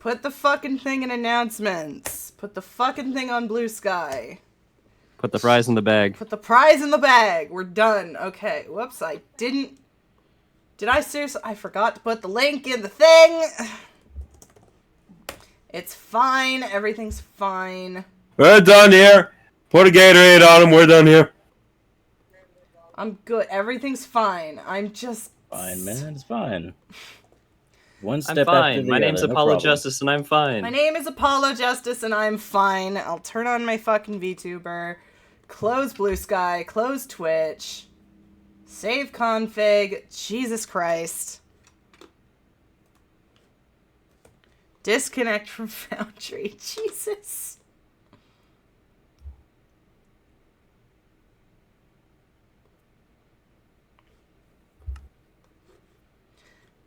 Put the fucking thing in announcements. Put the fucking thing on Blue Sky. Put the fries in the bag. Put the prize in the bag. We're done. Okay. Whoops, I didn't... Did I seriously... I forgot to put the link in the thing. It's fine. Everything's fine. We're done here. Put a Gatorade on him. We're done here. I'm good. Everything's fine. I'm just... Fine, man. It's fine. One I'm step after fine. the My other. name's No Apollo problem. Justice, and I'm fine. My name is Apollo Justice, and I'm fine. I'll turn on my fucking VTuber. Close Blue Sky. Close Twitch. Save config. Jesus Christ. Disconnect from Foundry. Jesus.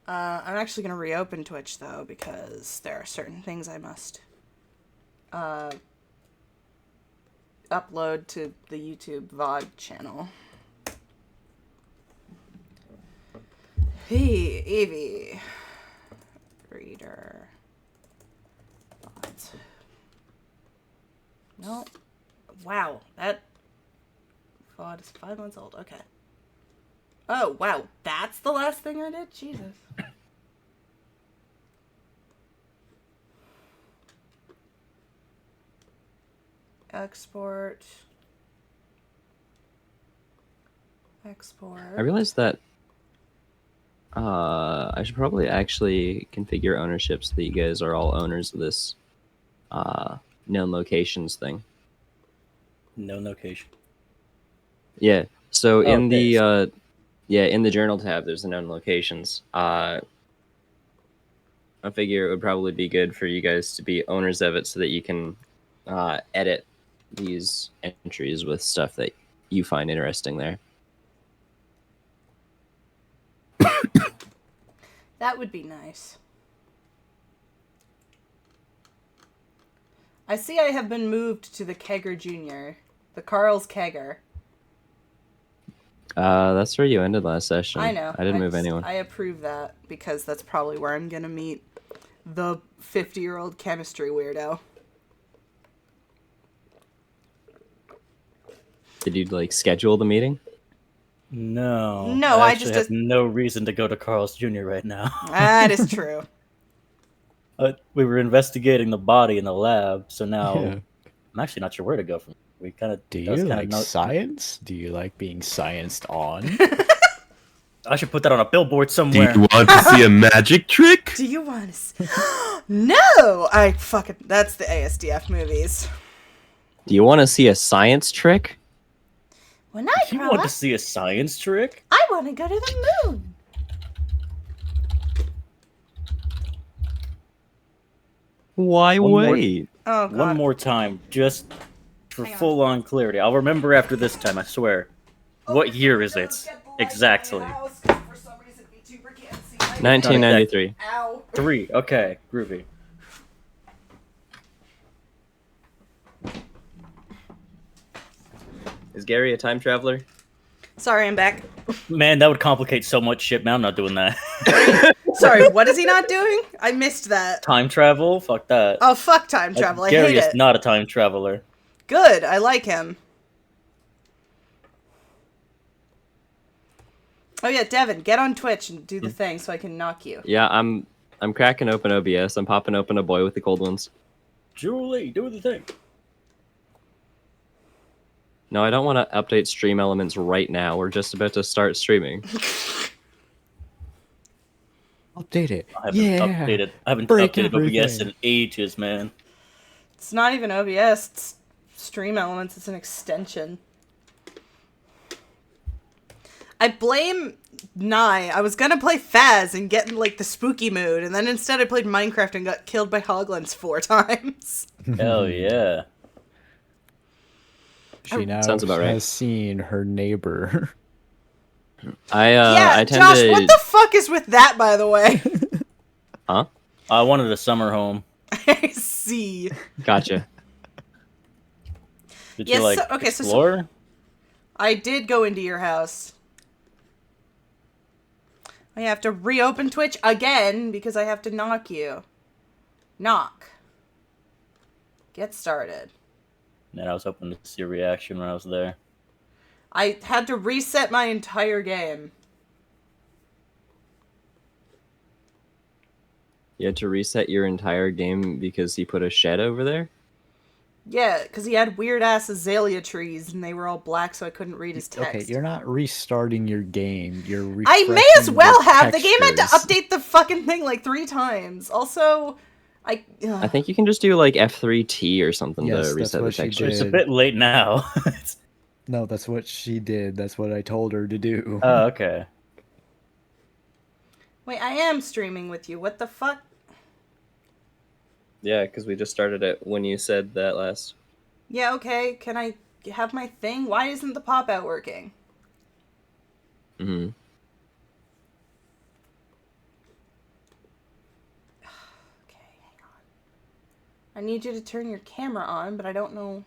I'm actually going to reopen Twitch, though, because there are certain things I must upload to the YouTube VOD channel. Hey, Evie. Reader. VODs. No. Wow, that VOD is 5 months old. Okay. Oh, wow. That's the last thing I did? Jesus. Export. I realized that I should probably actually configure ownership so that you guys are all owners of this known locations thing. No location. Yeah. So in Okay, the in the journal tab, there's the known locations. I figure it would probably be good for you guys to be owners of it so that you can edit these entries with stuff that you find interesting there. That would be nice. I see I have been moved to the Kegger Jr., the Carl's Kegger. That's where you ended last session. I know. I didn't move anyone. I approve that because that's probably where I'm going to meet the 50-year-old chemistry weirdo. Did you like schedule the meeting? No. No, I actually just- have no reason to go to Carl's Jr. right now. That is true. We were investigating the body in the lab, so now Yeah. I'm actually not sure where to go from. We kind of Do you like science? Do you like being scienced on? I should put that on a billboard Do somewhere. you want to see a magic trick? Do you want to see... No! That's the ASDF movies. Do you want to see a science trick? When I You grow want up, to see a science trick? I want to go to the moon. Why One more- wait? Oh, God. One more time, just for Hang on. full-on clarity. I'll remember after this time, I swear. What year is it? Exactly. 1993. Ow. 3. Okay, groovy. Is Gary a time traveler? Sorry, I'm back. Man, that would complicate so much shit, man. I'm not doing that. Sorry, what is he not doing? I missed that. Time travel? Fuck that. Oh, fuck time travel. I Gary hate is it. not a time traveler. Good. I like him. Oh yeah, Devin, get on Twitch and do the thing so I can knock you. Yeah, I'm cracking open OBS. I'm popping open a boy with the cold ones. Julie, do the thing. No, I don't want to update stream elements right now. We're just about to start streaming. Update it. I haven't Break updated OBS everything. in ages, man. It's not even OBS, it's Stream Elements, it's an extension. I blame Nye. I was gonna play Faz and get in like the spooky mood, and then instead I played Minecraft and got killed by Hoglins 4 times. Hell yeah. She now Sounds about right. has seen her neighbor. Yeah, I tend Josh, to. what the fuck is with that, by the way? Huh? I wanted a summer home. I see. Gotcha. Did Yes, you like so- okay, so- explore? I did go into your house. I have to reopen Twitch again because I have to knock you. Knock. Get started. And I was hoping to see a reaction when I was there. I had to reset my entire game. You had to reset your entire game because he put a shed over there? Yeah, because he had weird-ass azalea trees, and they were all black, so I couldn't read his text. Okay, you're not restarting your game. You're I may as refreshing well the have! The game had to textures. update the fucking thing like 3 times. Also, I think you can just do like F3T or something Yes, to that's reset the what she textures. It's a did. bit late now. No, that's what she did. That's what I told her to do. Oh, okay. Wait, I am streaming with you. What the fuck? Yeah, because we just started it when you said that last. Yeah, okay. Can I have my thing? Why isn't the pop-out working? Mm-hmm. Okay, hang on. I need you to turn your camera on, but I don't know.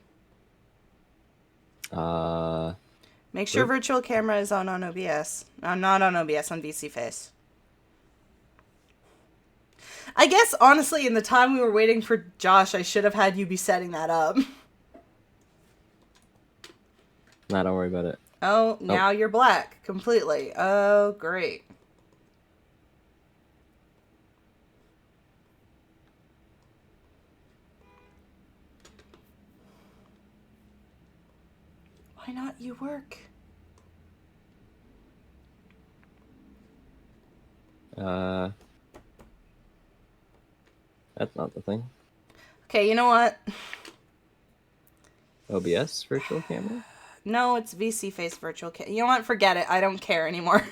Make sure virtual camera is on OBS. Not on OBS, on VC Face. I guess, honestly, in the time we were waiting for Josh, I should have had you be setting that up. Nah, don't worry about it. Oh, now you're black. Completely. Oh, great. Why not you work? That's not the thing. Okay, you know what? OBS virtual camera? No, it's VC Face virtual camera. You know what? Forget it. I don't care anymore.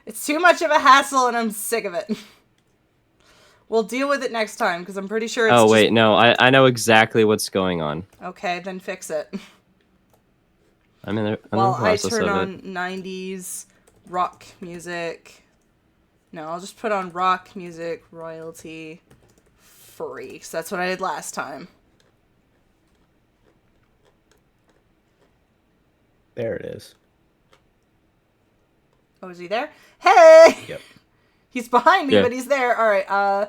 It's too much of a hassle and I'm sick of it. We'll deal with it next time because I'm pretty sure it's Oh, just... wait, no, I know exactly what's going on. Okay, then fix it. I'm in the While I process turn of on it. 90s rock music. No, I'll just put on rock music royalty free because that's what I did last time. There it is. Oh, is he there? Hey! Yep. He's behind me, Yeah. but he's there. All right.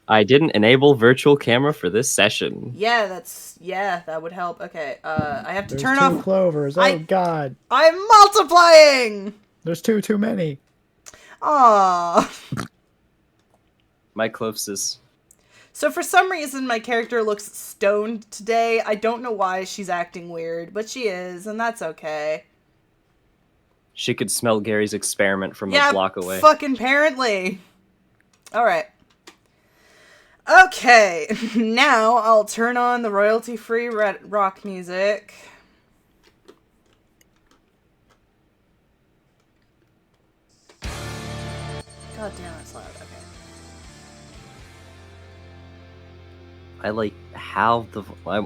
I didn't enable virtual camera for this session. Yeah, that would help. Okay. I have to There's turn 2 off. clovers. Oh I- God. I'm multiplying. There's too many. Aww. My closes. So for some reason, my character looks stoned today. I don't know why she's acting weird, but she is, and that's okay. She could smell Gary's experiment from Yeah, a block away. fucking apparently. All right. Okay, now I'll turn on the royalty-free rock music. God damn, it's loud. Okay. I like halved the.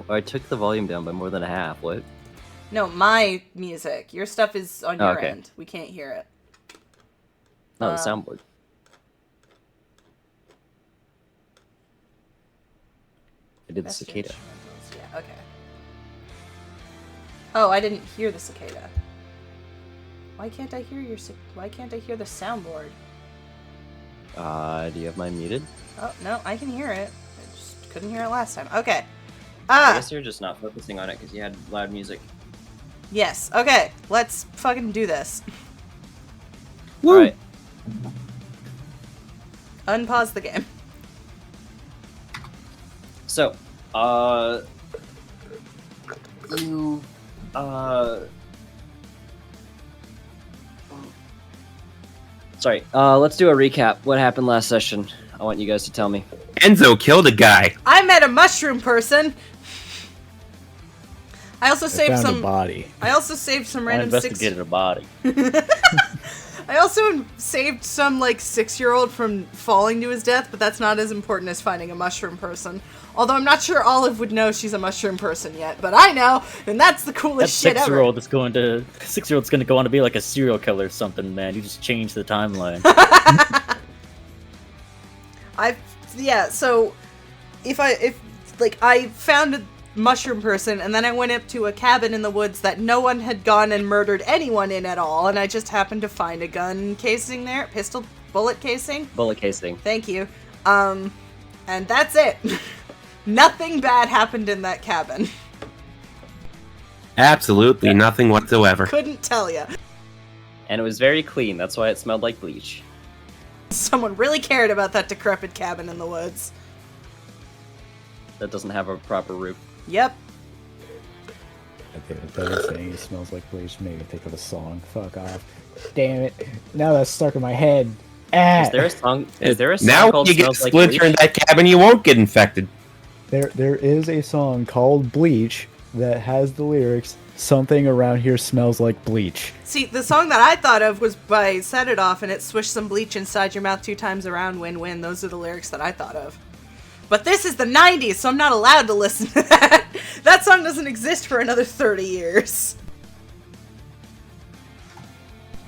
I took the volume down by more than a half. What? No, my music. Your stuff is on your Okay. end. We can't hear it. No, the soundboard. I did the Best cicada. instrumentals. Yeah, okay. Oh, I didn't hear the cicada. Why can't I hear why can't I hear the soundboard? Do you have mine muted? Oh, no, I can hear it. I just couldn't hear it last time. Okay. I guess you're just not focusing on it because you had loud music. Yes. Okay, let's fucking do this. All right. Unpause the game. So, you, sorry. Let's do a recap. What happened last session? I want you guys to tell me. Enzo killed a guy. I met a mushroom person. I also I saved found a some. body. I also saved some I random investigated a body. I also saved some, like, 6-year-old from falling to his death, but that's not as important as finding a mushroom person. Although I'm not sure Olive would know she's a mushroom person yet, but I know, and that's the That coolest shit ever. 6-year-old is going to 6-year-old's going to go on to be like a serial killer or something, man. You just changed the timeline. So if I found a mushroom person and then I went up to a cabin in the woods that no one had gone and murdered anyone in at all, and I just happened to find a gun casing there, bullet casing. Bullet casing. Thank you. And that's it. Nothing bad happened in that cabin. Absolutely nothing whatsoever. Couldn't tell ya. And it was very clean. That's why it smelled like bleach. Someone really cared about that decrepit cabin in the woods. That doesn't have a proper roof. Yep. Okay, that saying it smells like bleach made me think of a song. Fuck off. Damn it. Now that's stuck in my head. Ah! Is there a song? Is there a song Now called you get a "Smells Like splinter in Bleach"? that cabin, you won't get infected. There is a song called Bleach that has the lyrics, "Something around here smells like bleach." See, the song that I thought of was by Set It Off, and it swish some bleach inside your mouth 2 times around, win-win. Those are the lyrics that I thought of. But this is the 90s, so I'm not allowed to listen to that. That song doesn't exist for another 30 years.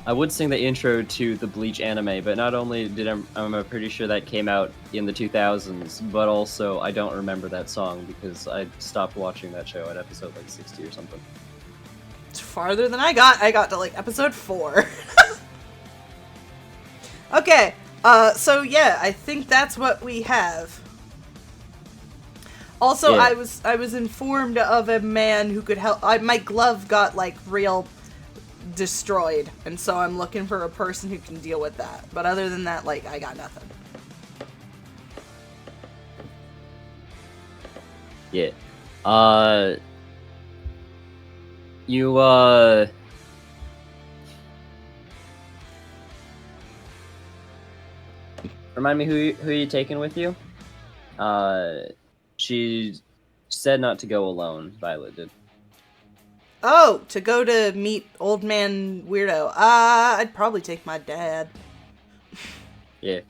I would sing the intro to the Bleach anime, but not only did I'm pretty sure that came out in the 2000s, but also I don't remember that song because I stopped watching that show at episode like 60 or something. It's farther than I got. I got to like episode 4. Okay, so yeah, I think that's what we have. Also, Yeah. I was informed of a man who could help. My glove got like real destroyed, and so I'm looking for a person who can deal with that. But other than that, like, I got nothing. Yeah. You, remind me who you taking with you? She said not to go alone, Violet did. Oh, to go to meet Old Man Weirdo. I'd probably take my dad. Yeah.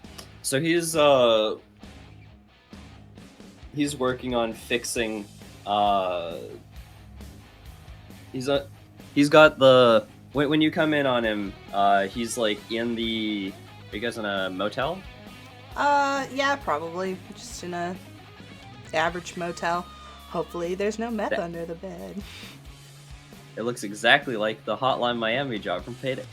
So he's working on fixing he's got the when you come in on him, he's like in the are you guys in a motel? Yeah, probably. Just in a average motel. Hopefully there's no meth under the bed. It looks exactly like the Hotline Miami job from Payday.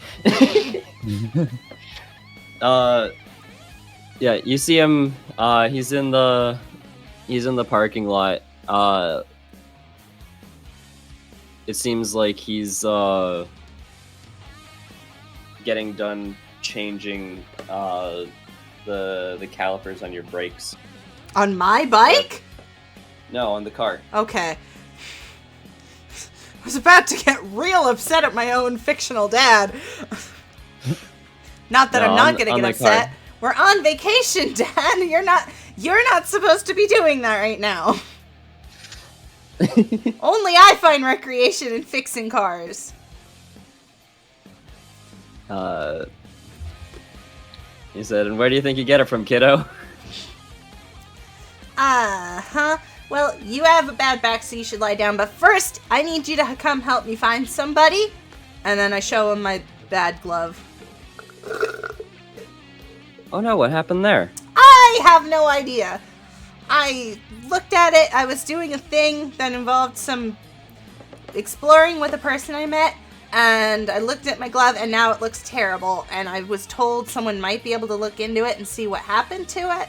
Yeah, you see him. He's in the parking lot. It seems like he's getting done changing the calipers on your brakes. On my bike? No, on the car. Okay. I was about to get real upset at my own fictional dad. Not that No, I'm not on- gonna on get the car. upset. We're on vacation, Dad. You're not supposed to be doing that right now. Only I find recreation in fixing cars. He said, "And where do you think you get it from, kiddo?" Uh-huh. Well, you have a bad back, so you should lie down. But first, I need you to come help me find somebody. And then I show him my bad glove. Oh no, what happened there? I have no idea. I looked at it. I was doing a thing that involved some exploring with a person I met. And I looked at my glove, and now it looks terrible. And I was told someone might be able to look into it and see what happened to it.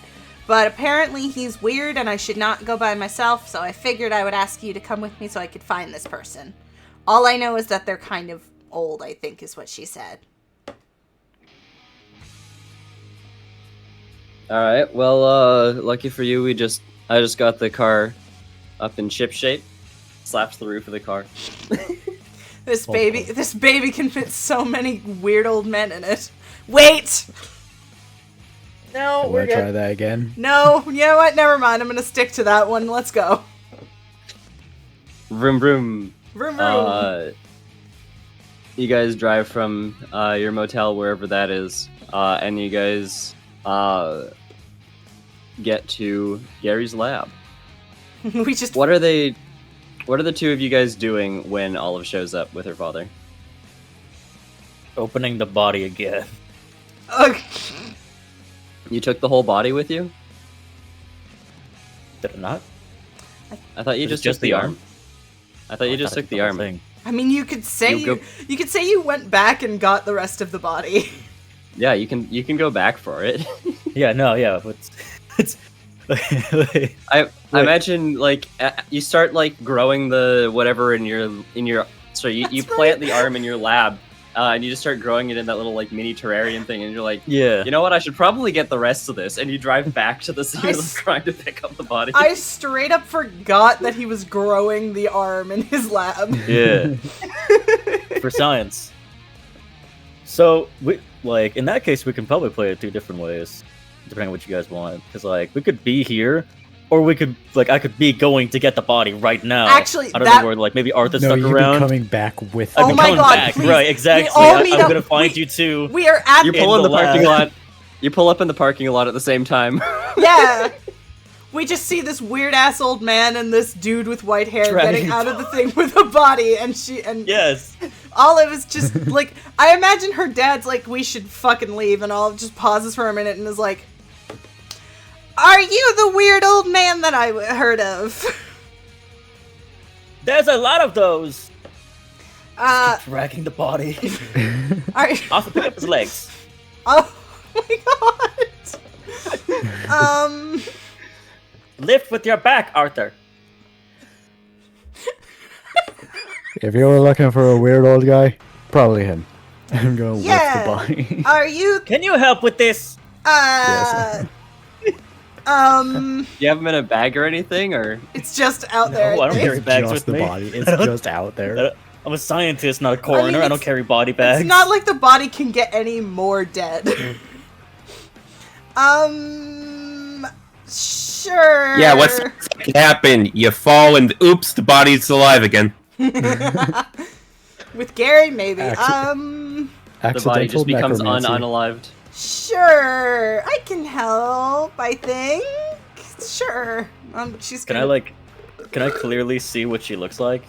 But apparently he's weird and I should not go by myself, so I figured I would ask you to come with me so I could find this person. All I know is that they're kind of old, I think is what she said. Alright, well, lucky for you, I just got the car up in ship shape. Slaps the roof of the car. This baby can fit so many weird old men in it. Wait! No, You we're want to try good. that again? No, you know what? Never mind. I'm gonna stick to that one. Let's go. Vroom vroom. Vroom vroom. You guys drive from your motel, wherever that is, and you guys get to Gary's lab. We just What are the two of you guys doing when Olive shows up with her father? Opening the body again. okay. You took the whole body with you? Did it not? I thought you Was it just took the arm. I thought you just took the whole arm. thing. I mean, you could say You you could say you went back and got the rest of the body. Yeah, you can go back for it. Yeah, no, yeah. It's I imagine like you start like growing the whatever in your so you plant the arm in your lab and you just start growing it in that little like mini terrarium thing and you're like, Yeah. you know what, I should probably get the rest of this, and you drive back to the scene of trying to pick up the body. I straight up forgot that he was growing the arm in his lab. Yeah. For science. So we like in that case we can probably play it 2 different ways, depending on what you guys want. Because like we could be here, or we could like I could be going to get the body right now. Actually, I don't know where like maybe Arthur's No, stuck you'd around. be coming back with. Oh I'd be my coming God, back. please. Right, exactly. We all meet I'm up- gonna find we- you too. We are at You pull in in the the parking lab. lot. You pull up in the parking lot at the same time. Yeah. We just see this weird ass old man and this dude with white hair Dragging getting out of the thing with a body, and Yes. Olive is just like, I imagine her dad's like, we should fucking leave, and Olive just pauses for a minute and is like, are you the weird old man that I heard of? There's a lot of those. Dragging the body. Are, Also pick up his legs. oh my god. Lift with your back, Arthur. If you were looking for a weird old guy, probably him. I'm going Yeah. with the body. Are you, Can you help with this? You have him in a bag or anything, or it's just out there. No, I don't think. carry bags just with the me. body. It's I don't- just out there. I'm a scientist, not a coroner. I, don't it's- carry body bags. It's not like the body can get any more dead. Sure. Yeah, what's can happen? You fall and oops, the body's alive again. With Gary, maybe. Acci- the body Accidental just becomes necromancy. unalived. Sure. I can help, I think. Sure. She's Can gonna... can I clearly see what she looks like?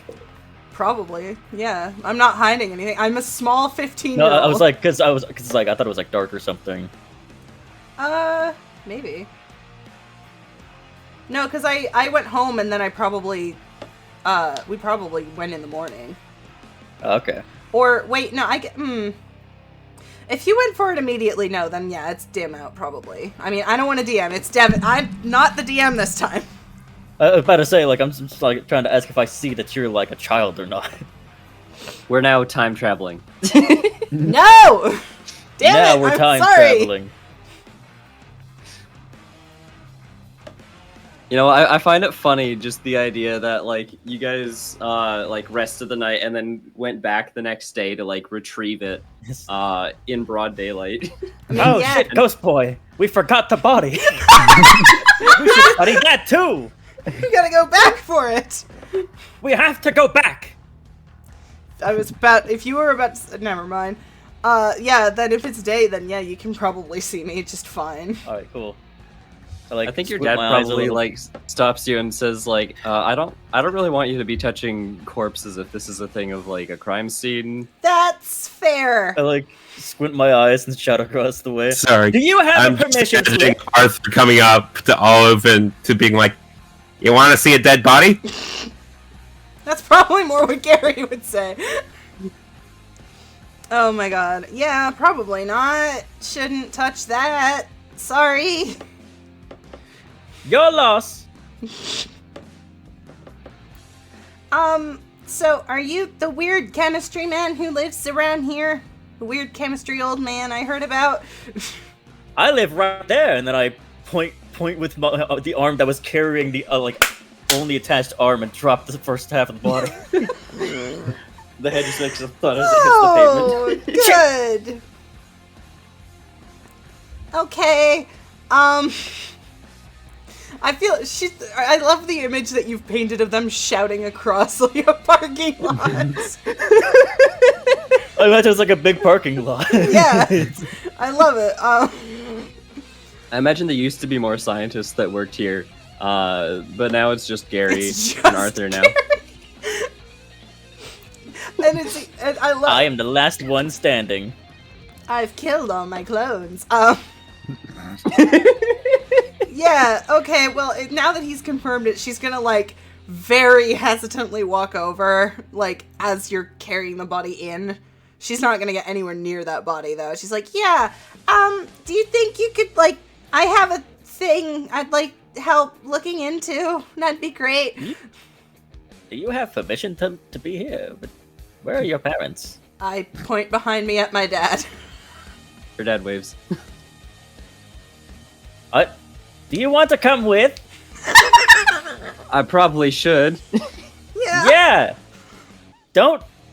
Probably. Yeah. I'm not hiding anything. I'm a small 15-year-old. No, I was like, cause I thought it was like dark or something. Maybe. No, because I went home and then I probably... we probably went in the morning. Okay. Or, wait, no, If you went for it immediately, no, then yeah, it's dim out, probably. I mean, I don't want to DM, it's Devin. I'm not the DM this time. I was about to say, like, I'm just like trying to ask if I see that you're like a child or not. We're now time traveling. No! Damn now it, we're I'm time sorry. traveling. You know, I find it funny just the idea that like you guys like rested the night and then went back the next day to like retrieve it in broad daylight. I mean, Oh yeah, shit, Ghost Boy! We forgot the body. We should study that too. you gotta go back for it. We have to go back. I was about, if you were about to, never mind. Yeah, then if it's day, then yeah, you can probably see me just fine. All right, cool. I think your squint dad my eyes a probably little. like stops you and says like, I don't really want you to be touching corpses if this is a thing of like a crime scene. That's fair. I like squint my eyes and shout across the way. Sorry. Do you have I'm a just permission imagining slip? Arthur coming up to Olive and to being like, you want to see a dead body? That's probably more what Gary would say. Oh my god. Yeah, probably not. Shouldn't touch that. Sorry. Your loss. So are you the weird chemistry man who lives around here? The weird chemistry old man I heard about? I live right there, and then I point with the arm that was carrying the like only attached arm and drop the first half of the body. The head just makes a thud as it hits the pavement. Oh, good. Okay. I feel I love the image that you've painted of them shouting across like a parking lot. I imagine it's like a big parking lot. Yeah, I love it. I imagine there used to be more scientists that worked here, but now it's just Gary It's just and Arthur now. and I love. I am the last one standing. I've killed all my clones. Yeah, okay, well, now that he's confirmed it, she's gonna, like, very hesitantly walk over, like, as you're carrying the body in. She's not gonna get anywhere near that body, though. She's like, yeah, do you think you could, like, I have a thing I'd like help looking into. That'd be great. Do you have permission to be here? But where are your parents? I point behind me at my dad. Your dad waves. Do you want to come with? I probably should. Yeah. Yeah.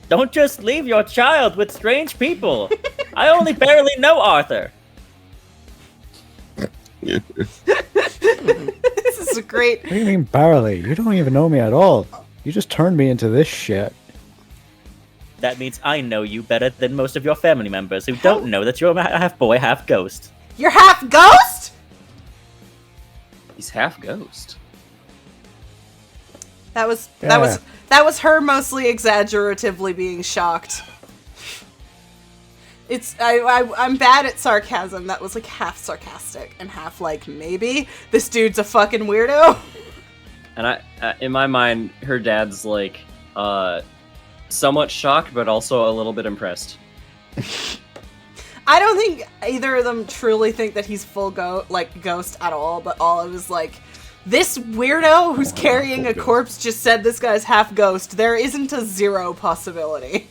Don't just leave your child with strange people. I only barely know Arthur. This is a great. What do you mean barely? You don't even know me at all. You just turned me into this shit. That means I know you better than most of your family members who don't know that you're half boy, half ghost. You're half ghost? He's half ghost. That was Yeah. her mostly exaggeratively being shocked. I'm bad at sarcasm. That was like half sarcastic and half like maybe this dude's a fucking weirdo. And I, in my mind, her dad's like, somewhat shocked, but also a little bit impressed. I don't think either of them truly think that he's full ghost at all. But Olive is like, this weirdo who's carrying a corpse just said this guy's half ghost. There isn't a 0 possibility.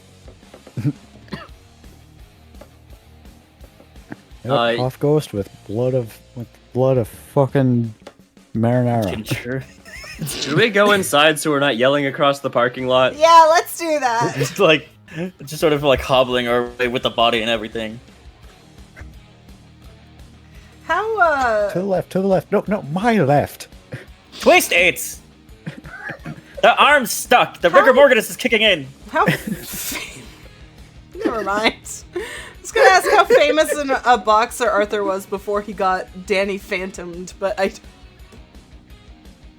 Yep, off ghost with blood of fucking marinara. Ginger. Should we go inside so we're not yelling across the parking lot? Yeah, let's do that. just sort of like hobbling our way with the body and everything. How To the left. No, my left. Twist eights. The arm's stuck. The rigor mortis is kicking in. how never mind. I was gonna ask how famous a boxer Arthur was before he got Danny Phantomed, but I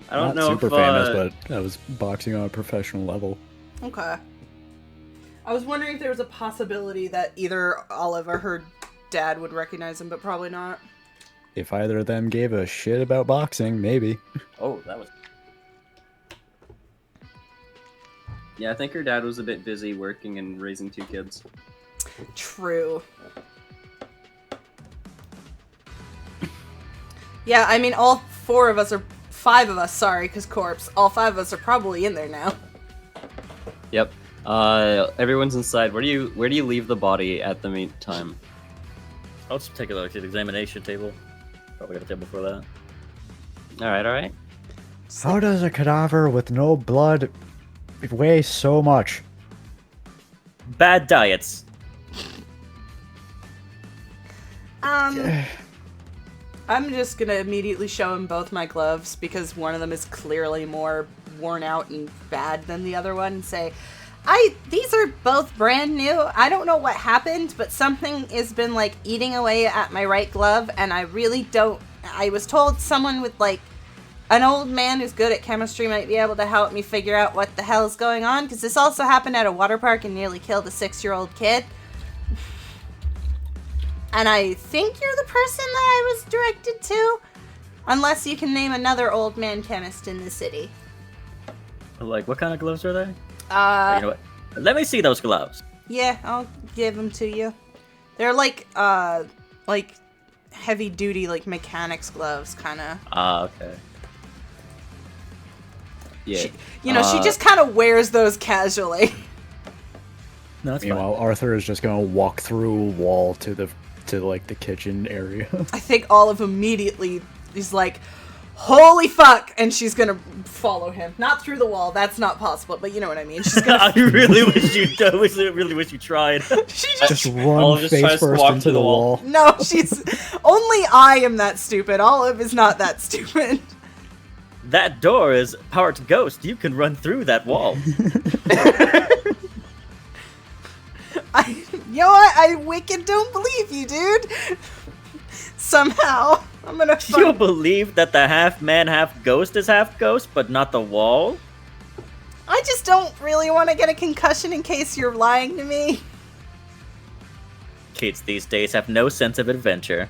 I don't Not know super if, famous, but I was boxing on a professional level. okay. I was wondering if there was a possibility that either Olive or her dad would recognize him, but probably not. If either of them gave a shit about boxing, maybe. Oh, that was. Yeah, I think her dad was a bit busy working and raising 2 kids. True. Yeah, I mean, all 5 of us, sorry, because corpse, all 5 of us are probably in there now. Yep. Everyone's inside. Where do you leave the body at the meantime? I'll just take a look at the examination table. Probably got a table for that. Alright. How does a cadaver with no blood weigh so much? Bad diets. I'm just gonna immediately show him both my gloves because one of them is clearly more worn out and bad than the other one and say, these are both brand new. I don't know what happened, but something has been like eating away at my right glove and I was told someone with like an old man who's good at chemistry might be able to help me figure out what the hell is going on because this also happened at a water park and nearly killed a 6-year-old kid. And I think you're the person that I was directed to. Unless you can name another old man chemist in the city. Like, what kind of gloves are they? Uh, You know what? Let me see those gloves. Yeah, I'll give them to you. They're like heavy duty, like mechanics gloves, kind of. Ah, okay. Yeah. She just kind of wears those casually. No, that's fine. Meanwhile, Arthur is just gonna walk through a wall to the kitchen area. I think Olive immediately is like, holy fuck, and she's gonna follow him. Not through the wall, that's not possible, but you know what I mean. She's gonna. I really wish you tried. She Just run Olive just face tries to first walk into through the the wall. wall. No, she's. Only I am that stupid. Olive is not that stupid. That door is powered to ghost. You can run through that wall. You know what? I wicked don't believe you, dude. Somehow. I'm gonna You believe that the half man, half ghost is half ghost, but not the wall? I just don't really want to get a concussion in case you're lying to me. Kids these days have no sense of adventure.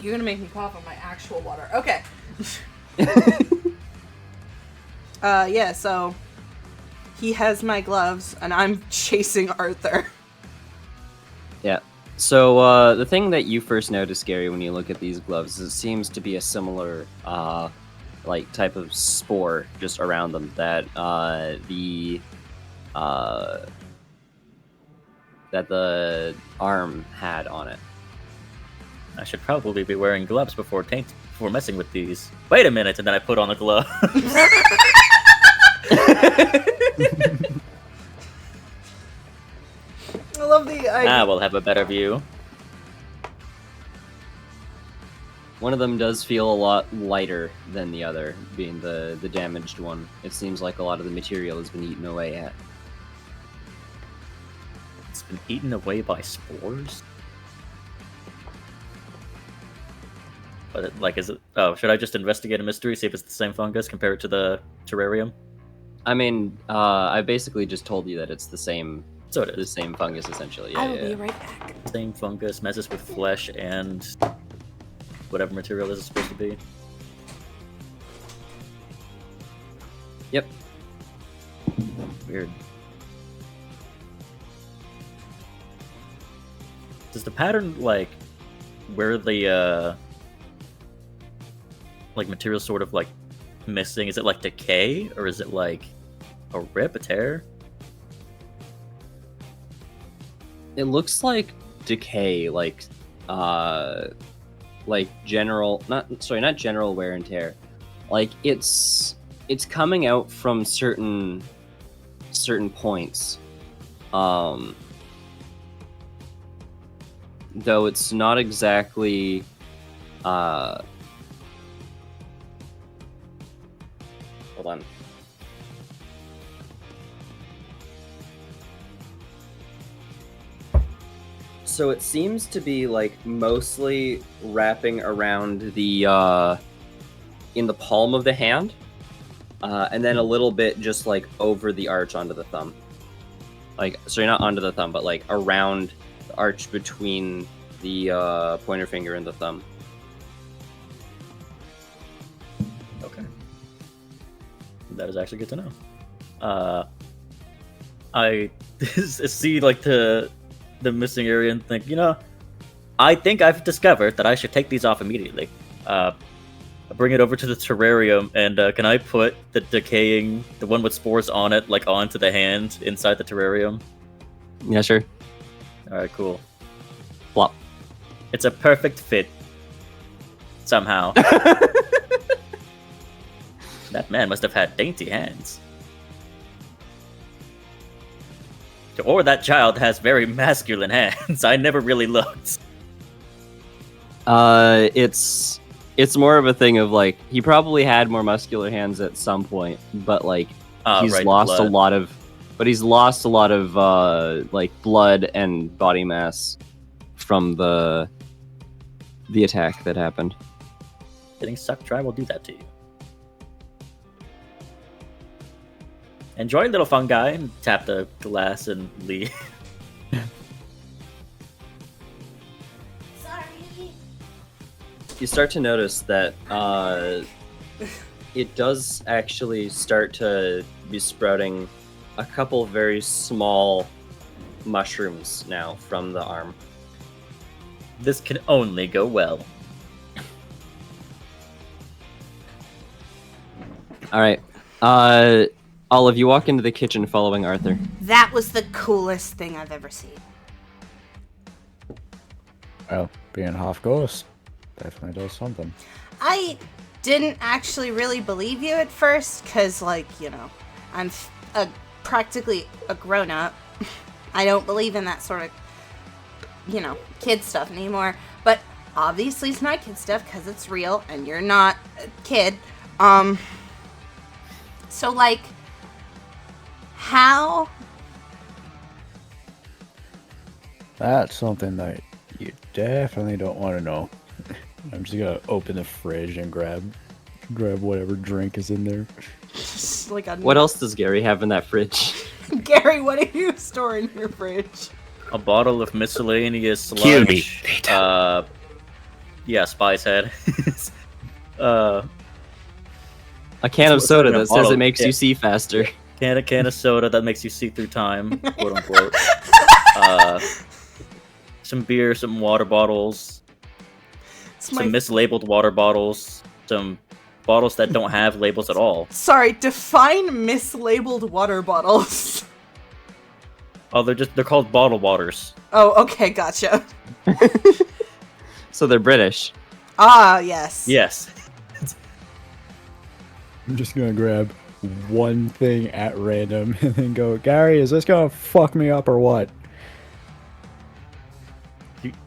You're gonna make me cough on my actual water. Okay. Yeah, so he has my gloves and I'm chasing Arthur. Yeah. So the thing that you first notice, Gary, when you look at these gloves, is it seems to be a similar like type of spore just around them that the arm had on it. I should probably be wearing gloves before messing with these. Wait a minute, and then I put on the glove. I love the idea. Now we'll have a better view. One of them does feel a lot lighter than the other, being the damaged one. It seems like a lot of the material has been eaten away at. It's been eaten away by spores? But is it... Oh, should I just investigate a mystery, see if it's the same fungus, compare it to the terrarium? I mean, I basically just told you that it's the same... So it The is. same fungus, essentially. Yeah, I will yeah. be right back. Same fungus, messes with flesh and... whatever material this is supposed to be. Yep. Weird. Does the pattern, like, where the, like, material sort of, like, missing, is it, like, decay? Or is it, like, a rip, a tear? It looks like decay, like general, not general wear and tear. Like it's coming out from certain points. Though it's not exactly hold on. So it seems to be like mostly wrapping around the in the palm of the hand, and then a little bit just like over the arch onto the thumb. Like, sorry, not onto the thumb, but like around the arch between the pointer finger and the thumb. Okay. That is actually good to know. I see like the missing area and think, I think I've discovered that I should take these off immediately. I bring it over to the terrarium, and can I put the one with spores on it, like onto the hand inside the terrarium? Yeah, sure. Alright, cool. Flop. It's a perfect fit. Somehow. That man must have had dainty hands. Or that child has very masculine hands. I never really looked. It's more of a thing of like he probably had more muscular hands at some point, but like he's lost a lot of like blood and body mass from the attack that happened. Getting sucked dry will do that to you. Enjoy, little fungi, and tap the glass and leave. Sorry. You start to notice that it does actually start to be sprouting a couple very small mushrooms now from the arm. This can only go well. All right. Olive, you walk into the kitchen following Arthur. That was the coolest thing I've ever seen. Well, being half ghost definitely does something. I didn't actually really believe you at first, because, I'm practically a grown-up. I don't believe in that sort of, kid stuff anymore. But obviously it's not kid stuff, because it's real, and you're not a kid. So, how? That's something that you definitely don't want to know. I'm just gonna open the fridge and grab whatever drink is in there. Just What else does Gary have in that fridge? Gary, what do you store in your fridge? A bottle of miscellaneous sludge. Kill me. Yeah, Spy's head. A can of soda that says it makes Yeah. you see faster. Can of soda that makes you see through time, quote unquote. some beer, some water bottles, It's some mislabeled water bottles, some bottles that don't have labels at all. Sorry, define mislabeled water bottles. Oh, they're called bottle waters. Oh, okay, gotcha. So they're British. Ah, yes. Yes. I'm just gonna grab one thing at random and then go, Gary, is this gonna fuck me up or what?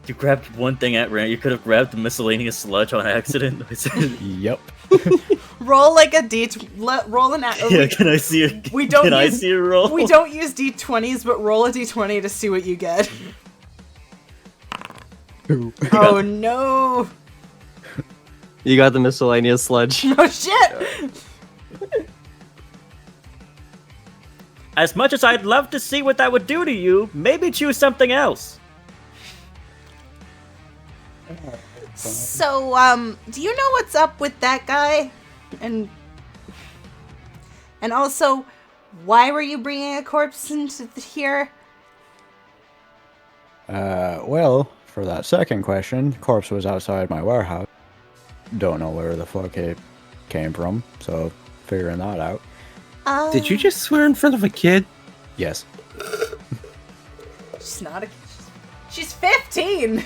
You grabbed one thing at random. You could have grabbed the miscellaneous sludge on accident. Yep. Roll like a roll an. Yeah, can I see a? We don't. Can I use, see a roll? We don't use d20s, but roll a d20 to see what you get. Ooh. Oh no! You got the miscellaneous sludge. Oh shit! As much as I'd love to see what that would do to you, maybe choose something else. So, do you know what's up with that guy? And also, why were you bringing a corpse into here? Well, for that second question, corpse was outside my warehouse. Don't know where the fuck it came from, so figuring that out. Did you just swear in front of a kid? Yes. She's not a. She's 15.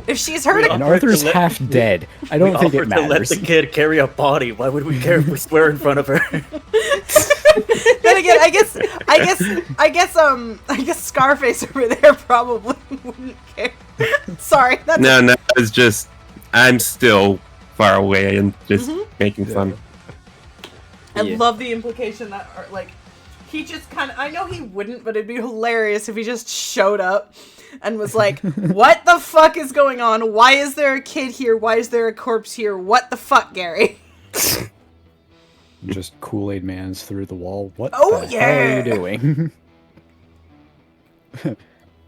If she's heard And it, Arthur's half dead. I don't think it Offered to let matters. the kid carry a body. Why would we care if we swear in front of her? then again, I guess Scarface over there probably wouldn't care. Sorry, that's No, it's just I'm still far away and just making fun. I Yeah. love the implication that, like, he just kind of, I know he wouldn't, but it'd be hilarious if he just showed up and was like, what the fuck is going on? Why is there a kid here? Why is there a corpse here? What the fuck, Gary? Just Kool-Aid Man's through the wall. What Oh, the hell are you yeah. doing?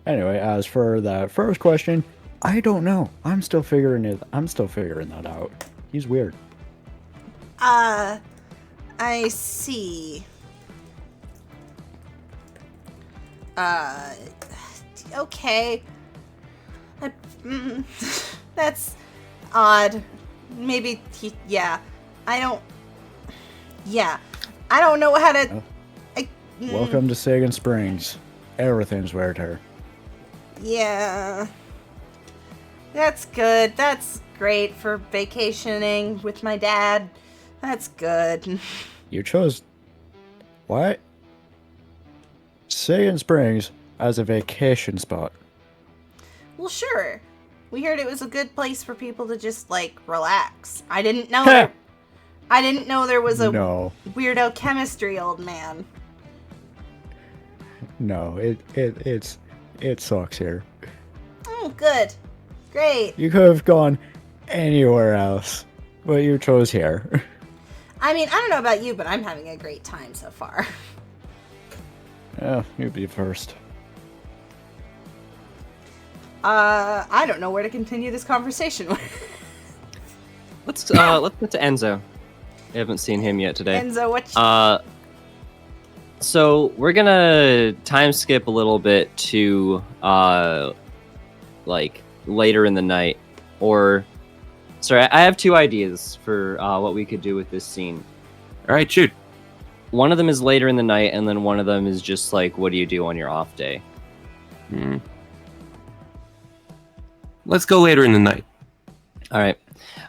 Anyway, as for that first question, I don't know. I'm still figuring that out. He's weird. I see. Okay. That's odd. Maybe yeah. I don't know how to. Welcome to Sagan Springs. Everything's weird here. Yeah. That's good. That's great for vacationing with my dad. That's good. You chose what? Sagan Springs as a vacation spot. Well, sure. We heard it was a good place for people to just, like, relax. I didn't know there was a No, weirdo chemistry old man. no, it sucks here. Oh, good. Great. You could have gone anywhere else, but you chose here. I mean, I don't know about you, but I'm having a great time so far. Yeah, you'd be first. I don't know where to continue this conversation with. Let's get to Enzo. I haven't seen him yet today. Enzo, what So we're gonna time skip a little bit to like later in the night, or sorry, I have two ideas for what we could do with this scene. All right, shoot. One of them is later in the night, and then one of them is just like, what do you do on your off day? Let's go later in the night All right.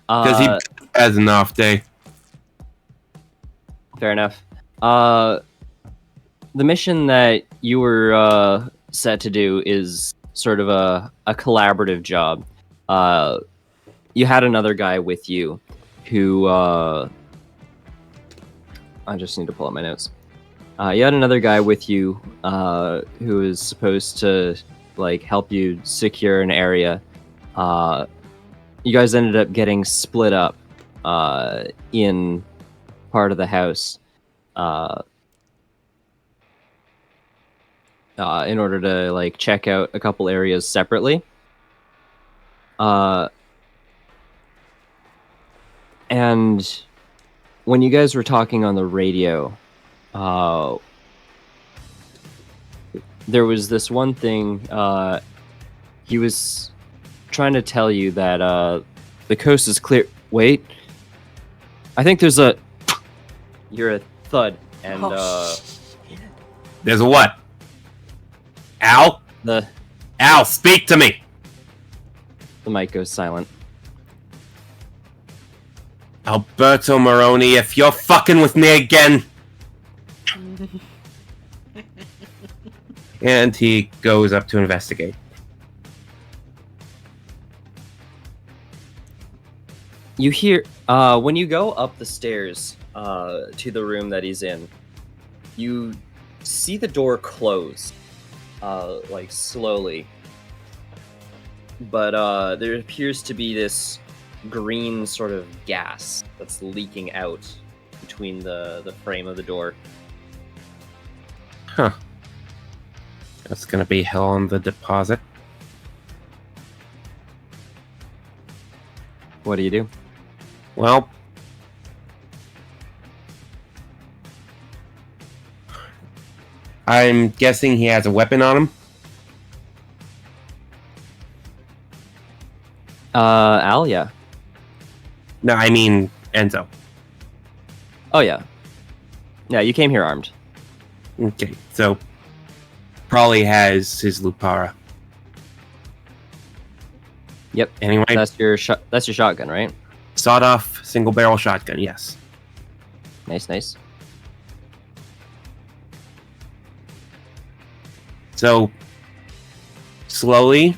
because he has an off day. Fair enough. The mission that you were set to do is sort of a collaborative job. You had another guy with you who... I just need to pull up my notes. You had another guy with you who is supposed to like help you secure an area. You guys ended up getting split up in part of the house in order to like check out a couple areas separately. And when you guys were talking on the radio, there was this one thing He was trying to tell you that the coast is clear. Wait, I think there's a. You're a thud, and There's a what? Al? the Al, speak to me! mic goes silent. Alberto Moroni, if you're fucking with me again. And he goes up to investigate. You hear when you go up the stairs to the room that he's in, you see the door close, like slowly. But there appears to be this green sort of gas that's leaking out between the frame of the door. Huh. That's gonna be hell on the deposit. What do you do? Well, I'm guessing he has a weapon on him. Al, yeah. No, I mean Enzo. Oh, yeah. Yeah, you came here armed. Okay, so probably has his Lupara. Yep. Anyway, That's your shotgun, right? sawed-off single-barrel shotgun. Yes. Nice. So slowly,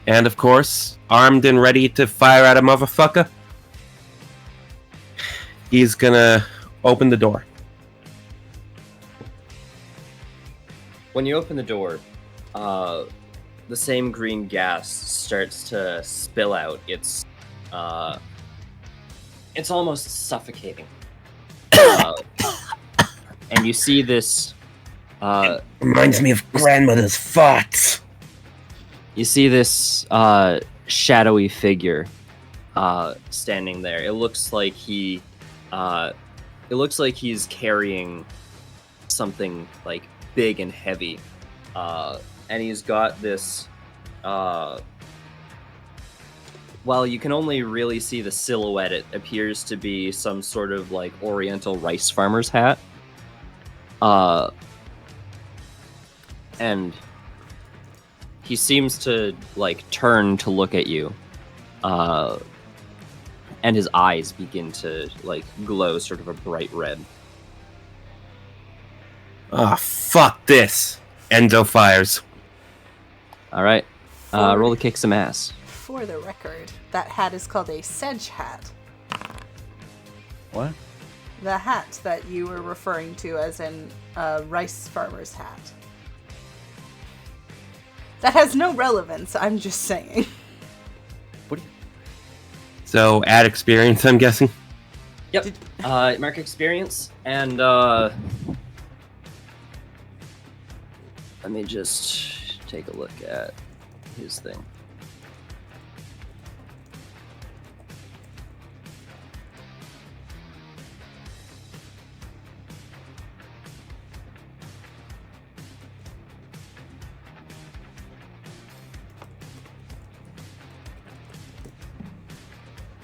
and of course, armed and ready to fire at a motherfucker, he's gonna open the door. When you open the door, the same green gas starts to spill out. It's almost suffocating. And you see this. Reminds me of grandmother's farts. You see this shadowy figure standing there. It looks like he's carrying something like big and heavy, and he's got this. While you can only really see the silhouette, it appears to be some sort of like Oriental rice farmer's hat. And he seems to like turn to look at you, and his eyes begin to like glow sort of a bright red. Ah, fuck this. Enzo fires. All right, roll to kick some ass. For the record, that hat is called a sedge hat. What? The hat that you were referring to as in a rice farmer's hat. That has no relevance, I'm just saying. So add experience, I'm guessing. Yep. Mark experience, and let me just take a look at his thing.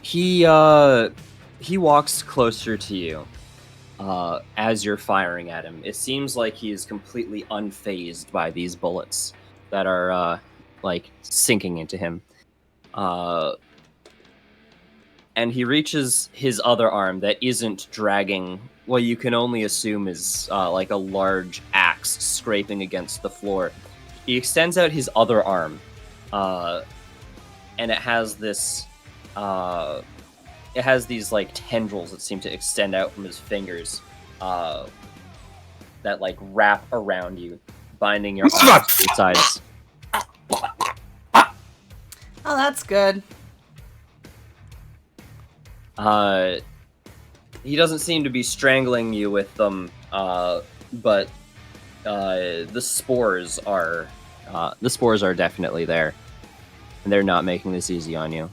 He walks closer to you as you're firing at him. It seems like he is completely unfazed by these bullets that are like sinking into him. And he reaches his other arm that isn't dragging what you can only assume is like a large axe scraping against the floor. He extends out his other arm, and it has this. It has these like tendrils that seem to extend out from his fingers, that like wrap around you, binding your arms to the sides. Oh, that's good. He doesn't seem to be strangling you with them, but the spores are definitely there, and they're not making this easy on you.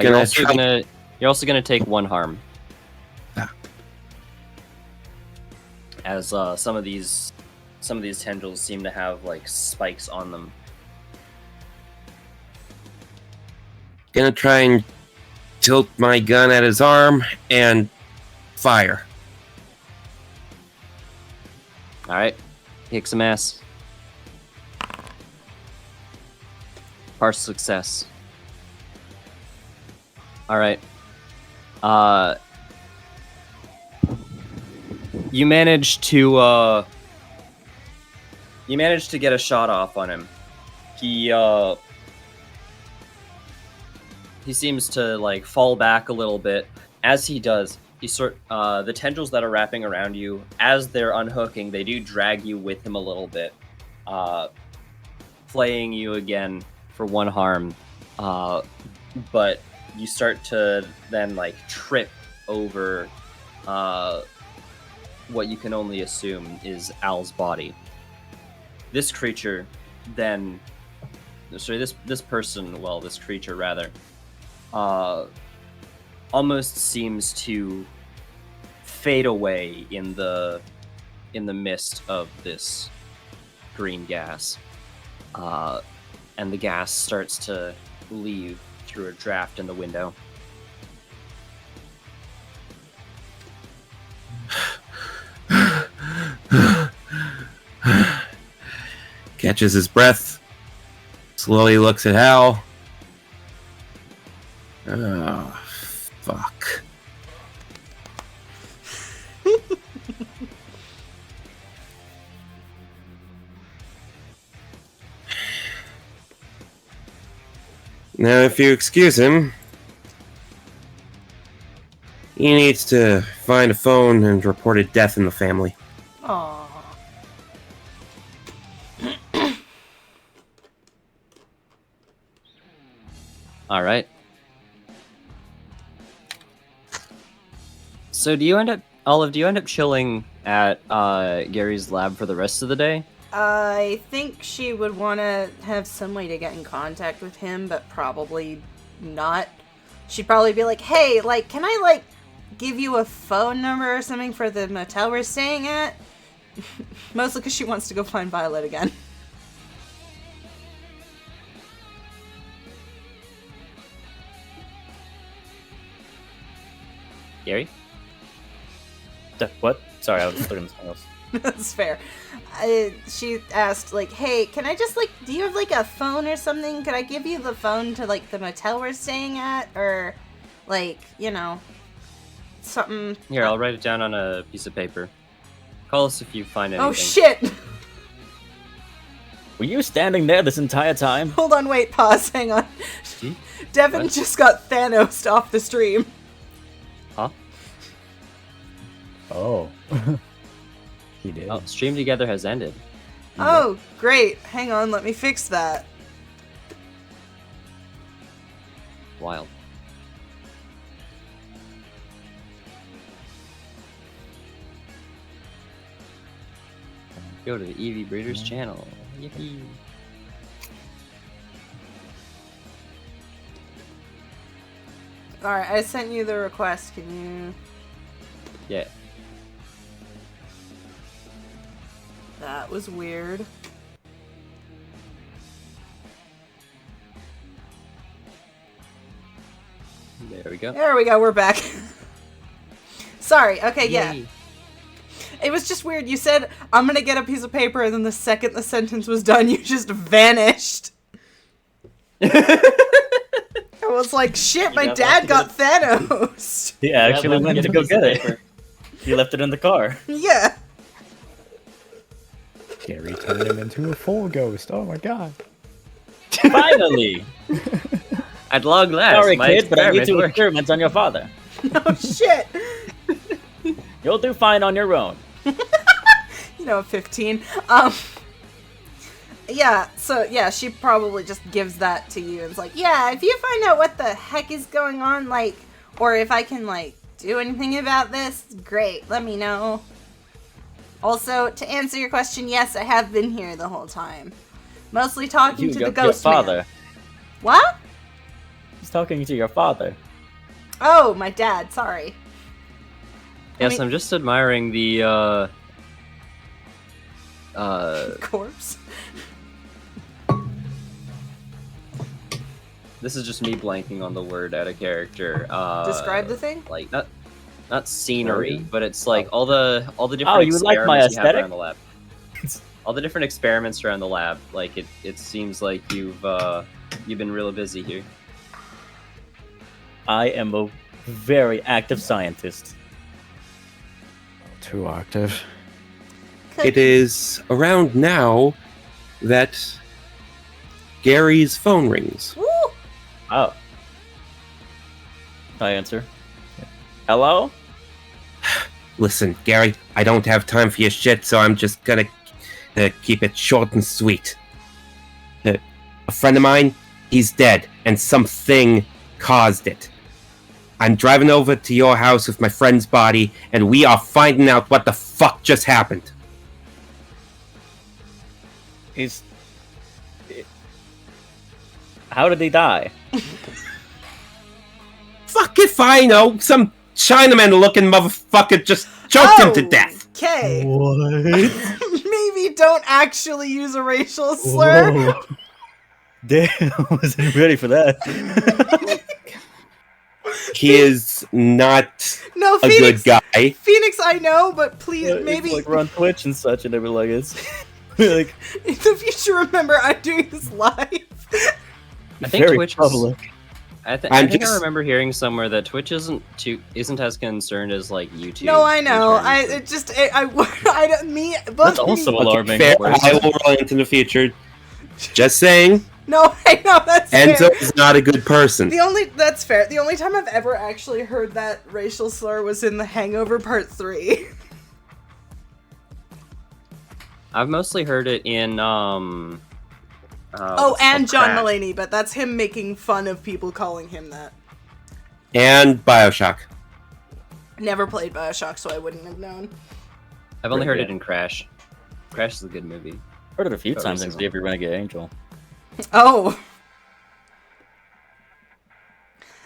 You're also gonna take one harm. as some of these tendrils seem to have like spikes on them. Gonna try and tilt my gun at his arm and fire. All right, kick some ass. Partial success. All right. You managed to get a shot off on him. He seems to like fall back a little bit. As he does, the tendrils that are wrapping around you, as they're unhooking, they do drag you with him a little bit, flaying you again for one harm. But you start to then like trip over what you can only assume is Al's body. This creature then, sorry, this creature rather, almost seems to fade away in the mist of this green gas, and the gas starts to leave through a draft in the window. Catches his breath, slowly looks at Hal. Oh, fuck. Now, if you excuse him, he needs to find a phone and report a death in the family. Aww. All right. So do you end up chilling at Gary's lab for the rest of the day? I think she would want to have some way to get in contact with him, but probably not. She'd probably be like, hey, like, can I, like, give you a phone number or something for the motel we're staying at? Mostly because she wants to go find Violet again. Gary? What? Sorry, I was just looking at something else. That's fair. She asked, like, hey, can I just, like, do you have, like, a phone or something? Could I give you the phone to, like, the motel we're staying at? Or, like, you know, something. Here, I'll write it down on a piece of paper. Call us if you find anything. Oh, shit! Were you standing there this entire time? Hold on, wait, pause, hang on. Devin What? just got Thanos off the stream. Huh? Oh. He did. Oh, Stream Together has ended. Oh, great. Hang on, let me fix that. Wild. Go to the EV Breeders channel. Yippee. Alright, I sent you the request. Can you... Yeah. That was weird. There we go. There we go, we're back. Sorry, okay, yeah. Yay. It was just weird. You said, I'm gonna get a piece of paper, and then the second the sentence was done, you just vanished. I was like, shit, my got dad got left Thanos. He actually let me went get to a go piece of get it. paper. He left it in the car. Yeah. Gary turned him into a full ghost. Oh my god. Finally! At long last, Sorry, my kid, but I need experiment to worked. experiment on your father. Oh, shit. You'll do fine on your own. You know, 15. Yeah, so, yeah, she probably just gives that to you and it's like, yeah, if you find out what the heck is going on, like, or if I can, like, do anything about this, great, let me know. Also, to answer your question, yes, I have been here the whole time. Mostly talking to the your ghost father. man. What? He's talking to your father. Oh, my dad, sorry. Yes, I mean- I'm just admiring the Corpse. This is just me blanking on the word out of character. Describe the thing. Like not scenery, but it's like all the different Oh, you like my experiments you have aesthetic? around the lab. All the different experiments around the lab. Like it seems like you've been really busy here. I am a very active scientist. Too active. It is around now that Gary's phone rings. Woo! Oh. I answer. Hello? Listen, Gary, I don't have time for your shit, so I'm just gonna keep it short and sweet. A friend of mine, he's dead, and something caused it. I'm driving over to your house with my friend's body, and we are finding out what the fuck just happened. He's... How did he die? Fuck if I know, some Chinaman-looking motherfucker just choked him to death. Okay. What? Maybe don't actually use a racial slur. Whoa. Damn, I wasn't ready for that. He is not No, a Phoenix. good guy. Phoenix, I know, but please, It's maybe like we're on Twitch and such, and they were like, it's like in the future, remember I'm doing this live. I think very Twitch is- public. I I'm think I just- remember hearing somewhere that Twitch isn't as concerned as like YouTube. No, I know. in terms of- I don't. Me, both. That's of also you- alarming. Fair, I will roll into the future. Just saying, No, I know that's Enzo fair. is not a good person. That's fair. The only time I've ever actually heard that racial slur was in The Hangover Part 3. I've mostly heard it in Oh, what's it and called? John Crash. Mulaney, but that's him making fun of people calling him that. And Bioshock. Never played Bioshock, so I wouldn't have known. I've only heard Yeah. it in Crash. Crash is a good movie. Heard it a few Oh, times in recently. Xavier Renegade Angel. Oh.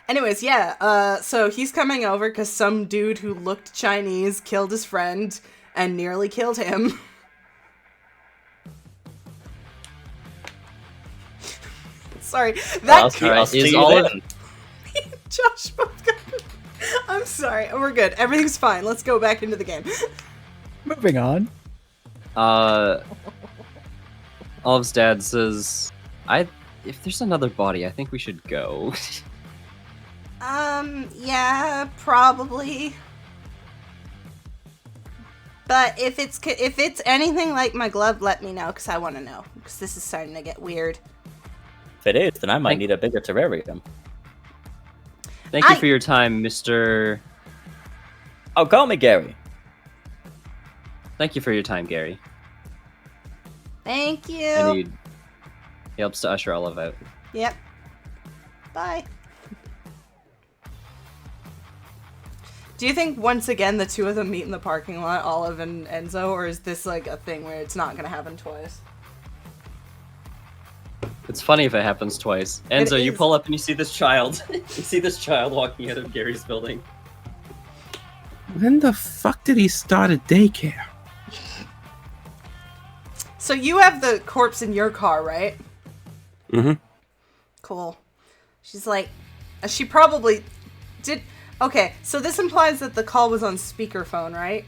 Anyways, yeah, so he's coming over because some dude who looked Chinese killed his friend and nearly killed him. Sorry, that I'll see Is you all then. of Josh both got... I'm sorry, we're good. Everything's fine. Let's go back into the game. Moving on. Olive's dad says, if there's another body, I think we should go." Yeah, probably. But if it's anything like my glove, let me know, because I want to know. Because this is starting to get weird. If it is, then I might Thank- need a bigger terrarium. Thank you I- for your time, Mr. Oh, call me Gary. Thank you for your time, Gary. Thank you. And he helps to usher Olive out. Yep. Bye. Do you think once again the two of them meet in the parking lot, Olive and Enzo, or is this like a thing where it's not gonna happen twice? It's funny if it happens twice. It Enzo, you is. pull up and you see this child. You see this child walking out of Gary's building. When the fuck did he start a daycare? So you have the corpse in your car, right? Mm-hmm. Cool. She's like, she probably did. Okay, so this implies that the call was on speakerphone, right?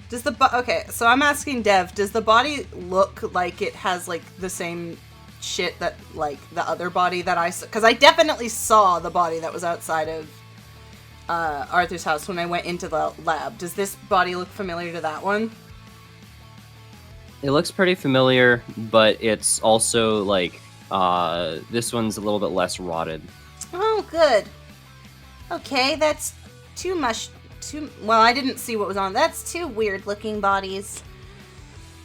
Does okay, so I'm asking Dev, does the body look like it has like the same shit that like the other body that I saw? Because I definitely saw the body that was outside of Arthur's house when I went into the lab. Does this body look familiar to that one? It looks pretty familiar, but it's also like this one's a little bit less rotted. Oh, good. Okay, that's too much. Well, I didn't see what was on. That's two weird-looking bodies.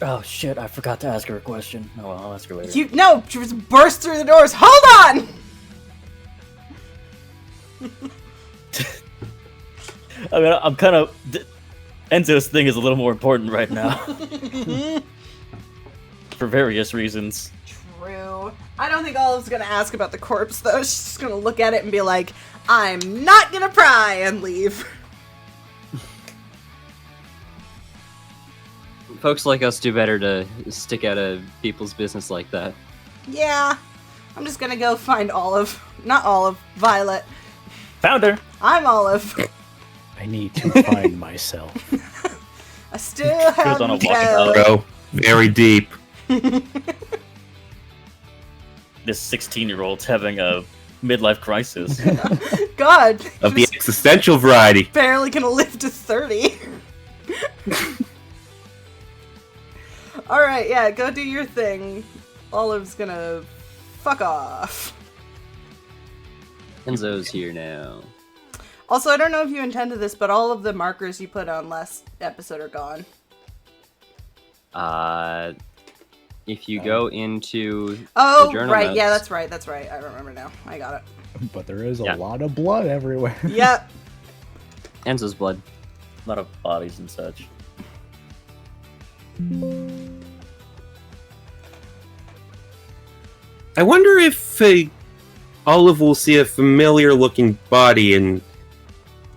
Oh shit, I forgot to ask her a question. Oh well, I'll ask her later. You no, just burst through the doors. Hold on. I mean, I'm kind of... Enzo's thing is a little more important right now. For various reasons. True. I don't think Olive's gonna ask about the corpse though. She's just gonna look at it and be like, "I'm not gonna pry," and leave. folks like us do better to stick out of people's business like that. Yeah. I'm just gonna go find Olive. Not Olive, Violet. Found her. I'm Olive. I need to find myself. I still have on a to walking go. Go very deep. This 16-year-old's having a midlife crisis. God. Of the Just existential variety. barely gonna live to 30. Alright, yeah, go do your thing. Olive's gonna fuck off. Enzo's here now. Also, I don't know if you intended this, but all of the markers you put on last episode are gone. If you go into the Oh, journal right, yeah, notes- that's right. I remember now. I got it. But there is a Yeah. lot of blood everywhere. Yep. Enzo's blood. A lot of bodies and such. I wonder if Olive will see a familiar looking body in.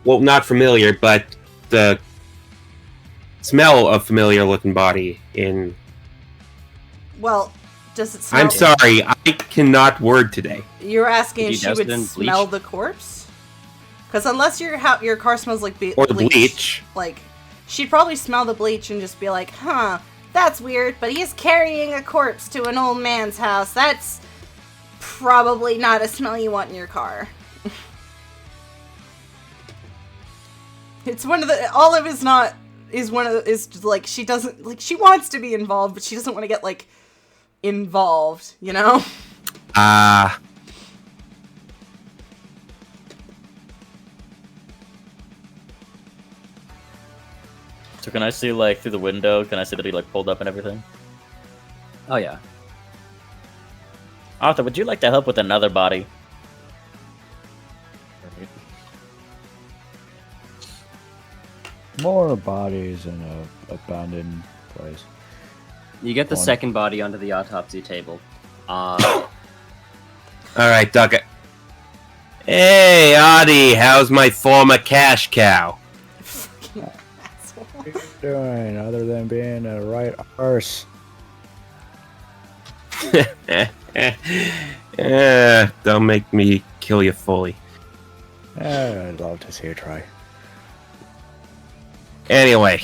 Well, not familiar, but the smell of familiar looking body in. Well, does it smell? I'm sorry, I cannot word today. You're asking Did if you she douse would it in smell bleach? the corpse? Because unless your car smells like Or the bleach. like, she'd probably smell the bleach and just be like, huh, that's weird, but he's carrying a corpse to an old man's house. That's probably not a smell you want in your car. It's one of the, Olive is not, is one of the, is like, she doesn't, like, she wants to be involved, but she doesn't want to get, like, involved, you know? Ah. So can I see, like, through the window? Can I see that he, like, pulled up and everything? Oh yeah. Arthur, would you like to help with another body? More bodies in a abandoned place. You get the Fun. second body onto the autopsy table. Alright, Duck. Hey, Adi, how's my former cash cow? Fucking asshole. What are you doing other than being a right arse? Don't make me kill you fully. I'd love to see you try. Anyway.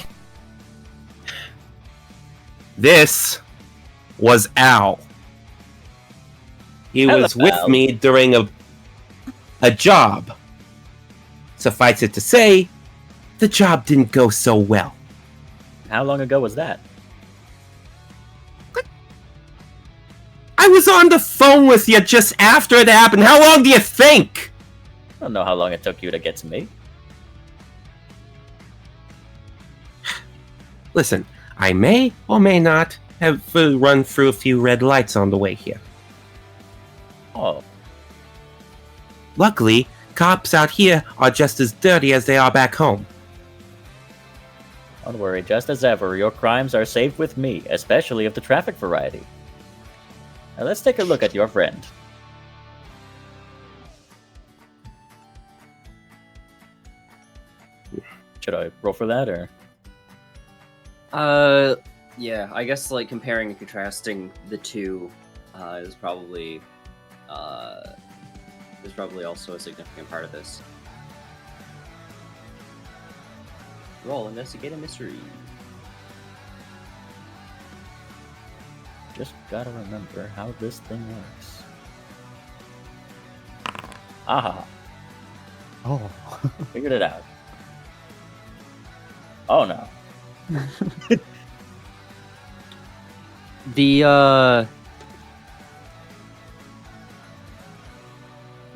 This was Al. He Hello, was with Al. me during a job. Suffice it to say, the job didn't go so well. How long ago was that? I was on the phone with you just after it happened. How long do you think? I don't know how long it took you to get to me. Listen, I may or may not have run through a few red lights on the way here. Oh, Luckily, cops out here are just as dirty as they are back home. don't worry. Just as ever, your crimes are safe with me, especially of the traffic variety. Now let's take a look at your friend. Should I roll for that, or? Yeah, I guess like comparing and contrasting the two is probably also a significant part of this. Roll investigate a mystery. Just gotta remember how this thing works. Aha, Oh. figured it out. Oh no.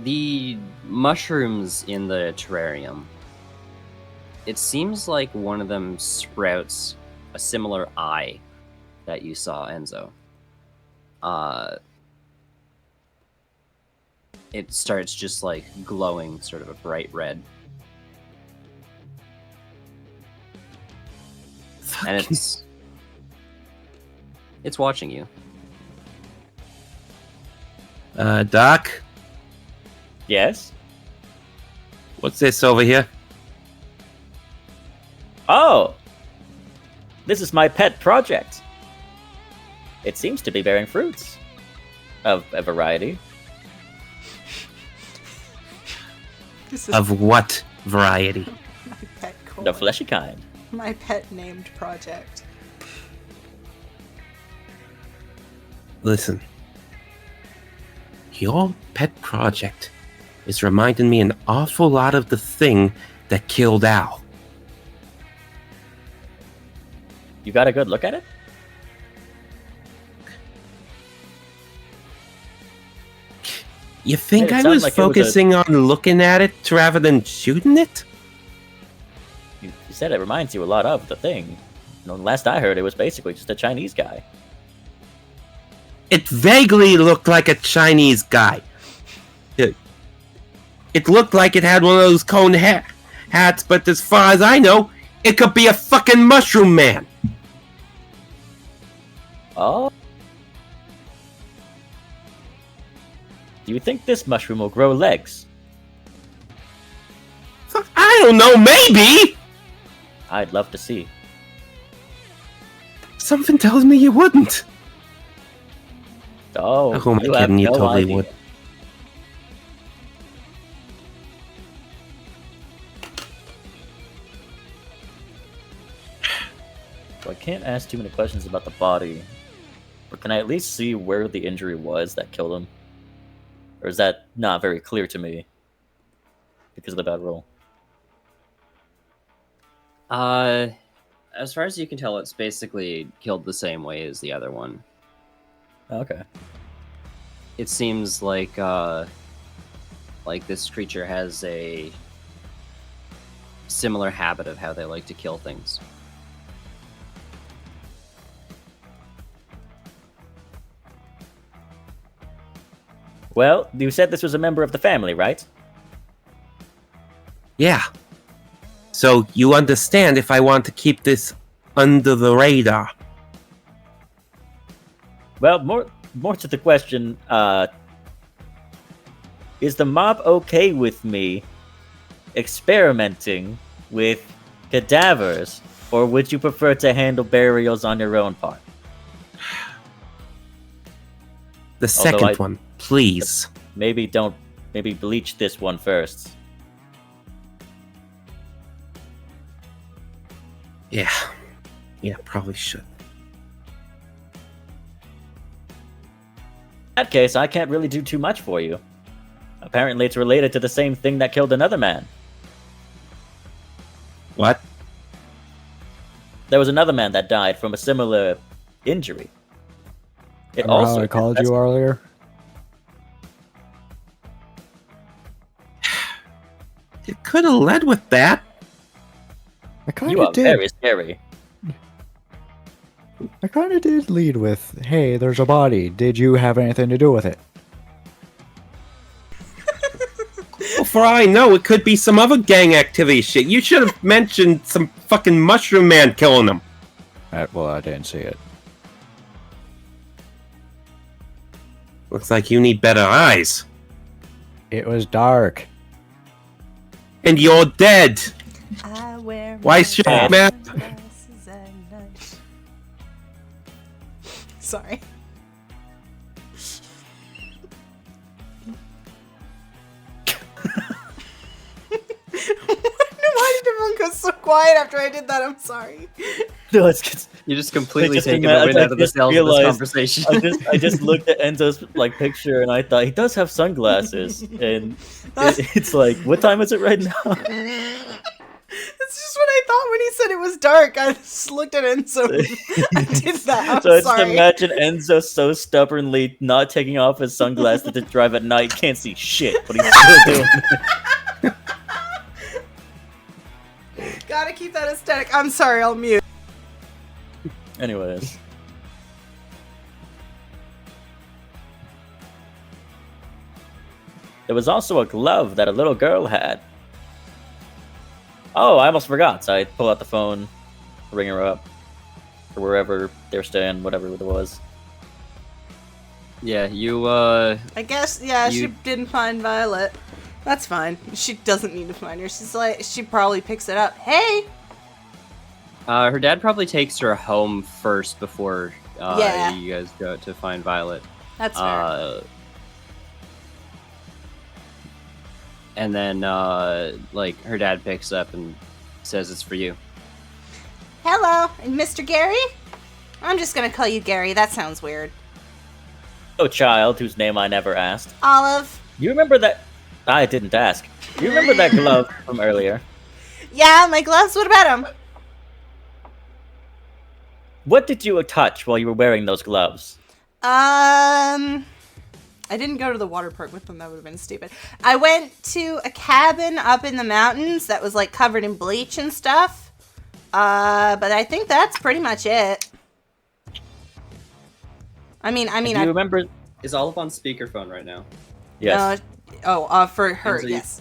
The mushrooms in the terrarium. It seems like one of them sprouts a similar eye that you saw, Enzo. It starts just like glowing sort of a bright red. And it's watching you. Doc, Yes? what's this over here? Oh! This is my pet project. It seems to be bearing fruits of a variety. This is Of what variety? my pet The colon. fleshy kind. My pet named project. Listen. Your pet project is reminding me an awful lot of the thing that killed Al. You got a good look at it? You think Made it I sound was like it was a- focusing on looking at it rather than shooting it? You said it reminds you a lot of the thing. Last I heard, it was basically just a Chinese guy. It vaguely looked like a Chinese guy. It looked like it had one of those cone hats, but as far as I know, it could be a fucking mushroom man. Oh. Do you think this mushroom will grow legs? I don't know, maybe! I'd love to see. Something tells me you wouldn't. Oh, Who am I you have kidding? You no totally idea. would. So I can't ask too many questions about the body. But can I at least see where the injury was that killed him? Or is that not very clear to me? Because of the bad roll. As far as you can tell, it's basically killed the same way as the other one. Okay. It seems like this creature has a similar habit of how they like to kill things. Well, you said this was a member of the family, right? Yeah. So you understand if I want to keep this under the radar. Well, more to the question, is the mob okay with me experimenting with cadavers, or would you prefer to handle burials on your own part? The second I- one, please. Maybe bleach this one first. Yeah. Yeah, probably should. In that case, I can't really do too much for you. Apparently, it's related to the same thing that killed another man. What? There was another man that died from a similar injury. It Remember also how I called you earlier? It could have led with that. I kind You of are did. very scary. I kind of did lead with, "Hey, there's a body. Did you have anything to do with it?" Well, for all I know, it could be some other gang activity shit. You should have mentioned some fucking mushroom man killing them. Well, I didn't see it. Looks like you need better eyes. It was dark. And you're dead. I wear Why my should I- Matt? glasses at night. Sorry. Why did everyone go so quiet after I did that? I'm sorry. No, it's You just completely just taken the ima- wind I out of the just sails of this realized- conversation. I just looked at Enzo's picture and I thought he does have sunglasses, and it's like, what time is it right now? That's just what I thought when he said it was dark. I just looked at it and so I did that. I'm So I just sorry. imagine Enzo so stubbornly not taking off his sunglasses to drive at night, can't see shit, but he's still doing it. Gotta keep that aesthetic. I'm sorry, I'll mute. Anyways. There was also a glove that a little girl had. Oh, I almost forgot. So I pull out the phone, ring her up, or wherever they're staying, whatever it was. Yeah, you I guess, yeah, she You- didn't find Violet. That's fine. She doesn't need to find her. She's like, she probably picks it up. Hey! Her dad probably takes her home first before Yeah. you guys go out to find Violet. That's fair. And then, like, her dad picks up and says it's for you. Hello, Mr. Gary? I'm just gonna call you Gary. That sounds weird. Oh, child, whose name I never asked. Olive? You remember that? I didn't ask. You remember that glove from earlier? Yeah, my gloves. What about them? What did you touch while you were wearing those gloves? I didn't go to the water park with them. That would have been stupid. I went to a cabin up in the mountains that was, like, covered in bleach and stuff. But I think that's pretty much it. I mean, Do you remember? Is Olive on speakerphone right now? Yes, For her, Enzo, yes.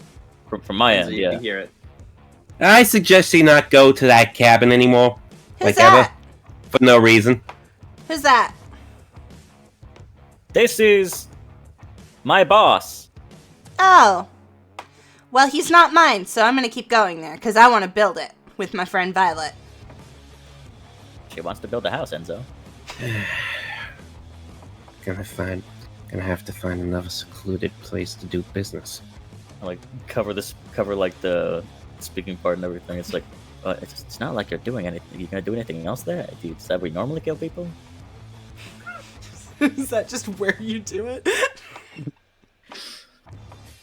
from my So end, you yeah. can hear it. I suggest you not go to that cabin anymore. Who's like that? ever. For no reason. Who's that? This is my boss. Oh. Well, he's not mine, so I'm gonna keep going there, because I want to build it with my friend Violet. She wants to build a house, Enzo. Gonna have to find another secluded place to do business. I, like cover like the speaking part and everything. It's like it's not like you're doing anything. You gonna do anything else there? Is that where you normally kill people? Is that just where you do it?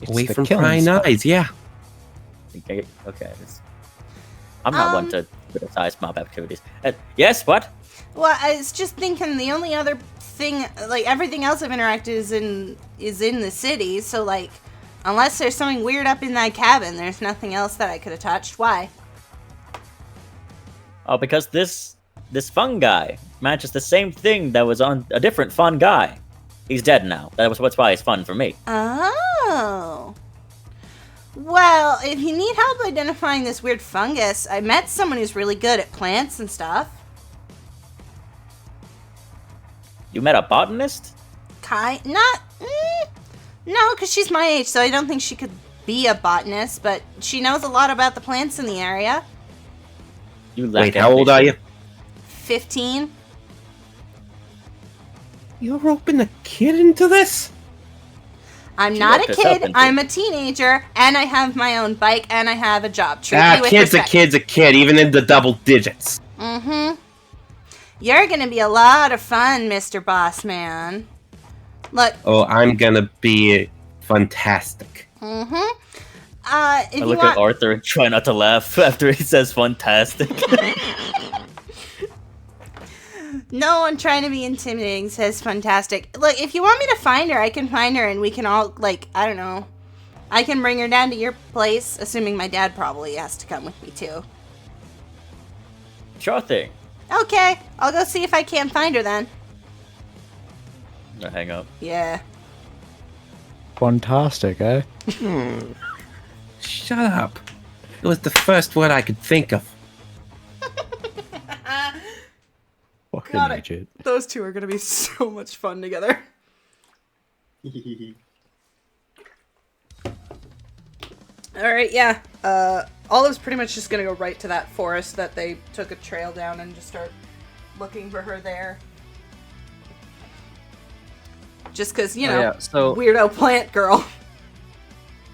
It's Away the from killing prying spot. eyes, yeah. Okay. I'm not one to criticize mob activities. Yes, what? Well, I was just thinking the only other thing, like, everything else I've interacted is in the city, so, like, unless there's something weird up in that cabin, there's nothing else that I could have touched. Why? Oh, because this fun guy matches the same thing that was on a different fun guy. He's dead now. That's why he's fun for me. Oh. Well, if you need help identifying this weird fungus, I met someone who's really good at plants and stuff. You met a botanist? No, because she's my age, so I don't think she could be a botanist, but she knows a lot about the plants in the area. You lack Wait, how old are you? 15. You're roping a kid into this? I'm She not looked a us up kid, into I'm a teenager, and I have my own bike, and I have a job. Treat me with Kid's a respect. kid's a kid, even in the double digits. Mm-hmm. You're gonna be a lot of fun, Mr. Boss Man. Look, Oh, I'm gonna be fantastic. if I you look want... at Arthur and try not to laugh after he says fantastic. No one trying to be intimidating says fantastic. Look, if you want me to find her, I can find her and we can all, like, I don't know. I can bring her down to your place, assuming my dad probably has to come with me too. Sure thing. Okay, I'll go see if I can't find her then. I hang up. Yeah. Fantastic, eh? Shut up. It was the first word I could think of. Fucking Got it. idiot. Those two are gonna be so much fun together. Alright, yeah. Olive's pretty much just gonna go right to that forest that they took a trail down and just start looking for her there. Just because, you know, yeah, so weirdo plant girl.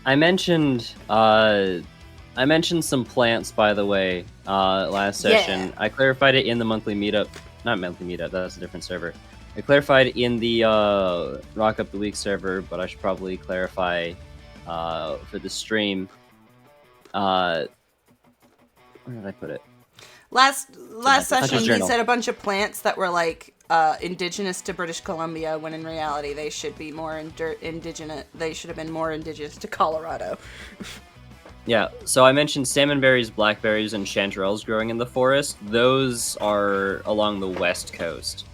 I mentioned some plants, by the way, last session. Yeah. I clarified it in the monthly meetup. Not monthly meetup, that's a different server. I clarified in the Rock Up the Week server, but I should probably clarify for the stream. Where did I put it? Last Hunter's session, he Journal. said a bunch of plants that were like indigenous to British Columbia, when in reality they should be more indigenous. They should have been more indigenous to Colorado. Yeah, so I mentioned salmonberries, blackberries, and chanterelles growing in the forest. Those are along the west coast,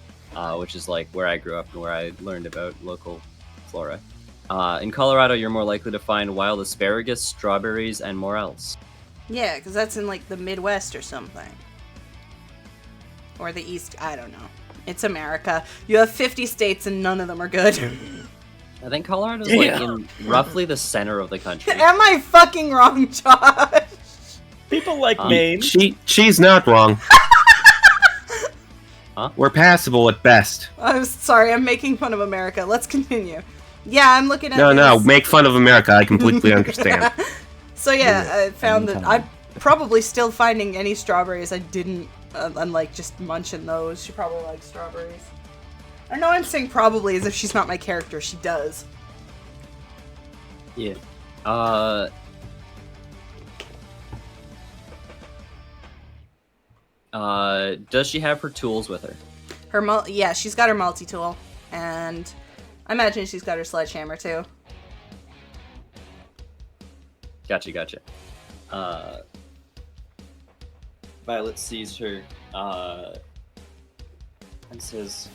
which is like where I grew up and where I learned about local flora. In Colorado, you're more likely to find wild asparagus, strawberries, and morels. Yeah, because that's in like the Midwest or something. Or the East, I don't know. It's America. You have 50 states and none of them are good. I think Colorado's like in roughly the center of the country. Am I fucking wrong, Josh? People like Maine. She's not wrong. We're passable at best. I'm sorry, I'm making fun of America. Let's continue. Yeah, I'm looking at No, his- make fun of America. I completely understand. So yeah, I found that Anytime. I'm probably still finding any strawberries I didn't, unlike just munching those. She probably likes strawberries. I know I'm saying probably as if she's not my character. She does. Yeah. Does she have her tools with her? Yeah, she's got her multi-tool, and I imagine she's got her sledgehammer too. Gotcha. Violet sees her, and says,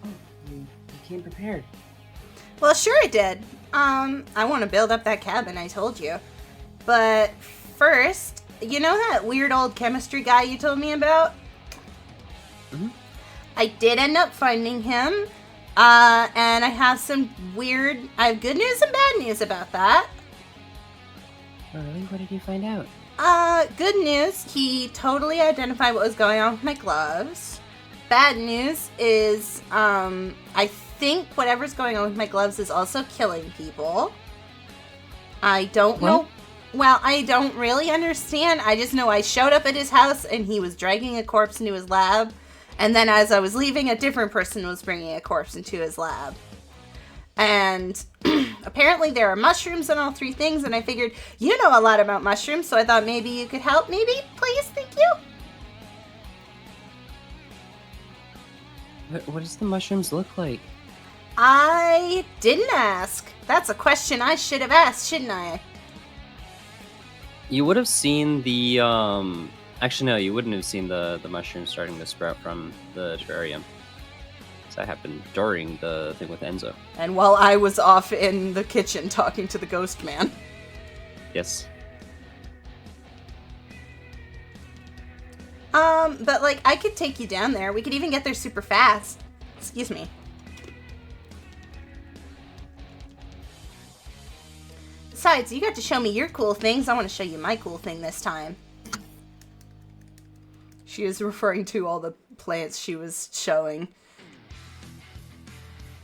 "Oh, you came prepared." Well, sure I did. I want to build up that cabin, I told you. But first, you know that weird old chemistry guy you told me about? Mhm. I did end up finding him, and I have I have good news and bad news about that. Really? What did you find out? Good news, he totally identified what was going on with my gloves. Bad news is, I think whatever's going on with my gloves is also killing people. I don't know. Well, I don't really understand. I just know I showed up at his house and he was dragging a corpse into his lab. And then as I was leaving, a different person was bringing a corpse into his lab. And apparently there are mushrooms in all three things, and I figured you know a lot about mushrooms, so I thought maybe you could help. Maybe, please, thank you. What does the mushrooms look like? I didn't ask. That's a question I should have asked, shouldn't I? You would have seen the Actually, no, you wouldn't have seen the mushrooms starting to sprout from the terrarium. That happened during the thing with Enzo. And while I was off in the kitchen talking to the ghost man. Yes. But like, I could take you down there. We could even get there super fast. Excuse me. Besides, you got to show me your cool things. I want to show you my cool thing this time. She is referring to all the plants she was showing.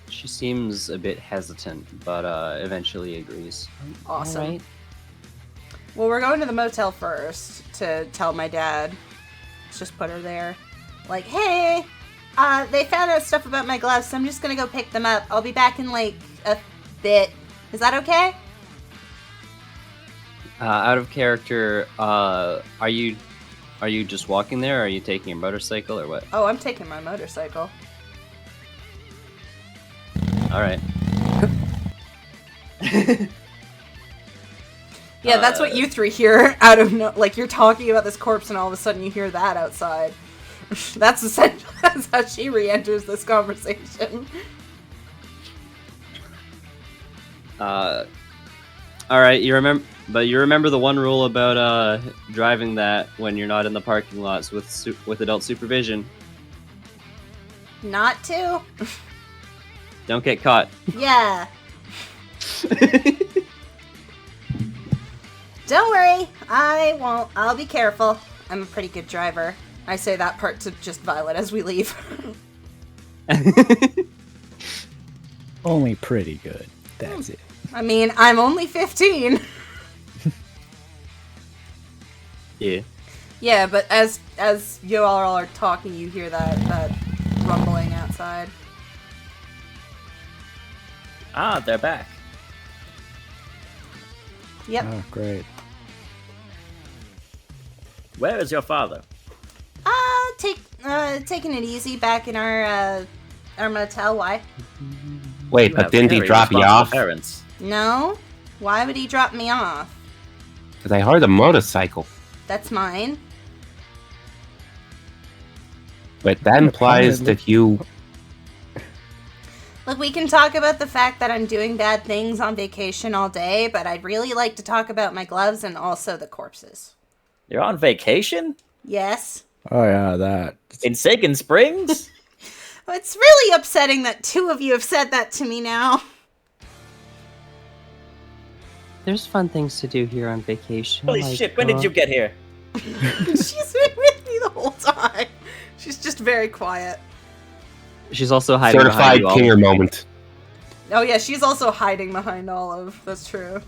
She seems a bit hesitant, but eventually agrees. Awesome. Alright. Well, we're going to the motel first to tell my dad. Let's just put her there. Like, hey, they found out stuff about my gloves, so I'm just gonna go pick them up. I'll be back in like a bit. Is that okay? Out of character, are you just walking there, or are you taking your motorcycle, or what? Oh, I'm taking my motorcycle. Alright. Yeah, that's what you three hear out of like you're talking about this corpse and all of a sudden you hear that outside. That's essentially that's how she re-enters this conversation. Alright, you remember the one rule about driving that when you're not in the parking lots with adult supervision. Not to? Don't get caught. Yeah. Don't worry, I won't. I'll be careful. I'm a pretty good driver. I say that part to just Violet as we leave. Only pretty good. That's it. I mean, I'm only 15. Yeah. Yeah, but as you all are talking, you hear that rumbling outside. Ah, they're back. Yep. Oh, great. Where is your father? Taking it easy back in our motel. Why? Wait, You but have didn't he very drop you responsible off? Parents. No. Why would he drop me off? Because I heard a motorcycle. That's mine. But that implies that you... Look, we can talk about the fact that I'm doing bad things on vacation all day, but I'd really like to talk about my gloves and also the corpses. You're on vacation? Yes. Oh, yeah, that. In Sagan Springs? It's really upsetting that two of you have said that to me now. There's fun things to do here on vacation. Holy shit, when did you get here? She's been with me the whole time. She's just very quiet. She's also hiding behind Certified you all. kinger moment. Oh yeah, she's also hiding behind Olive. That's true.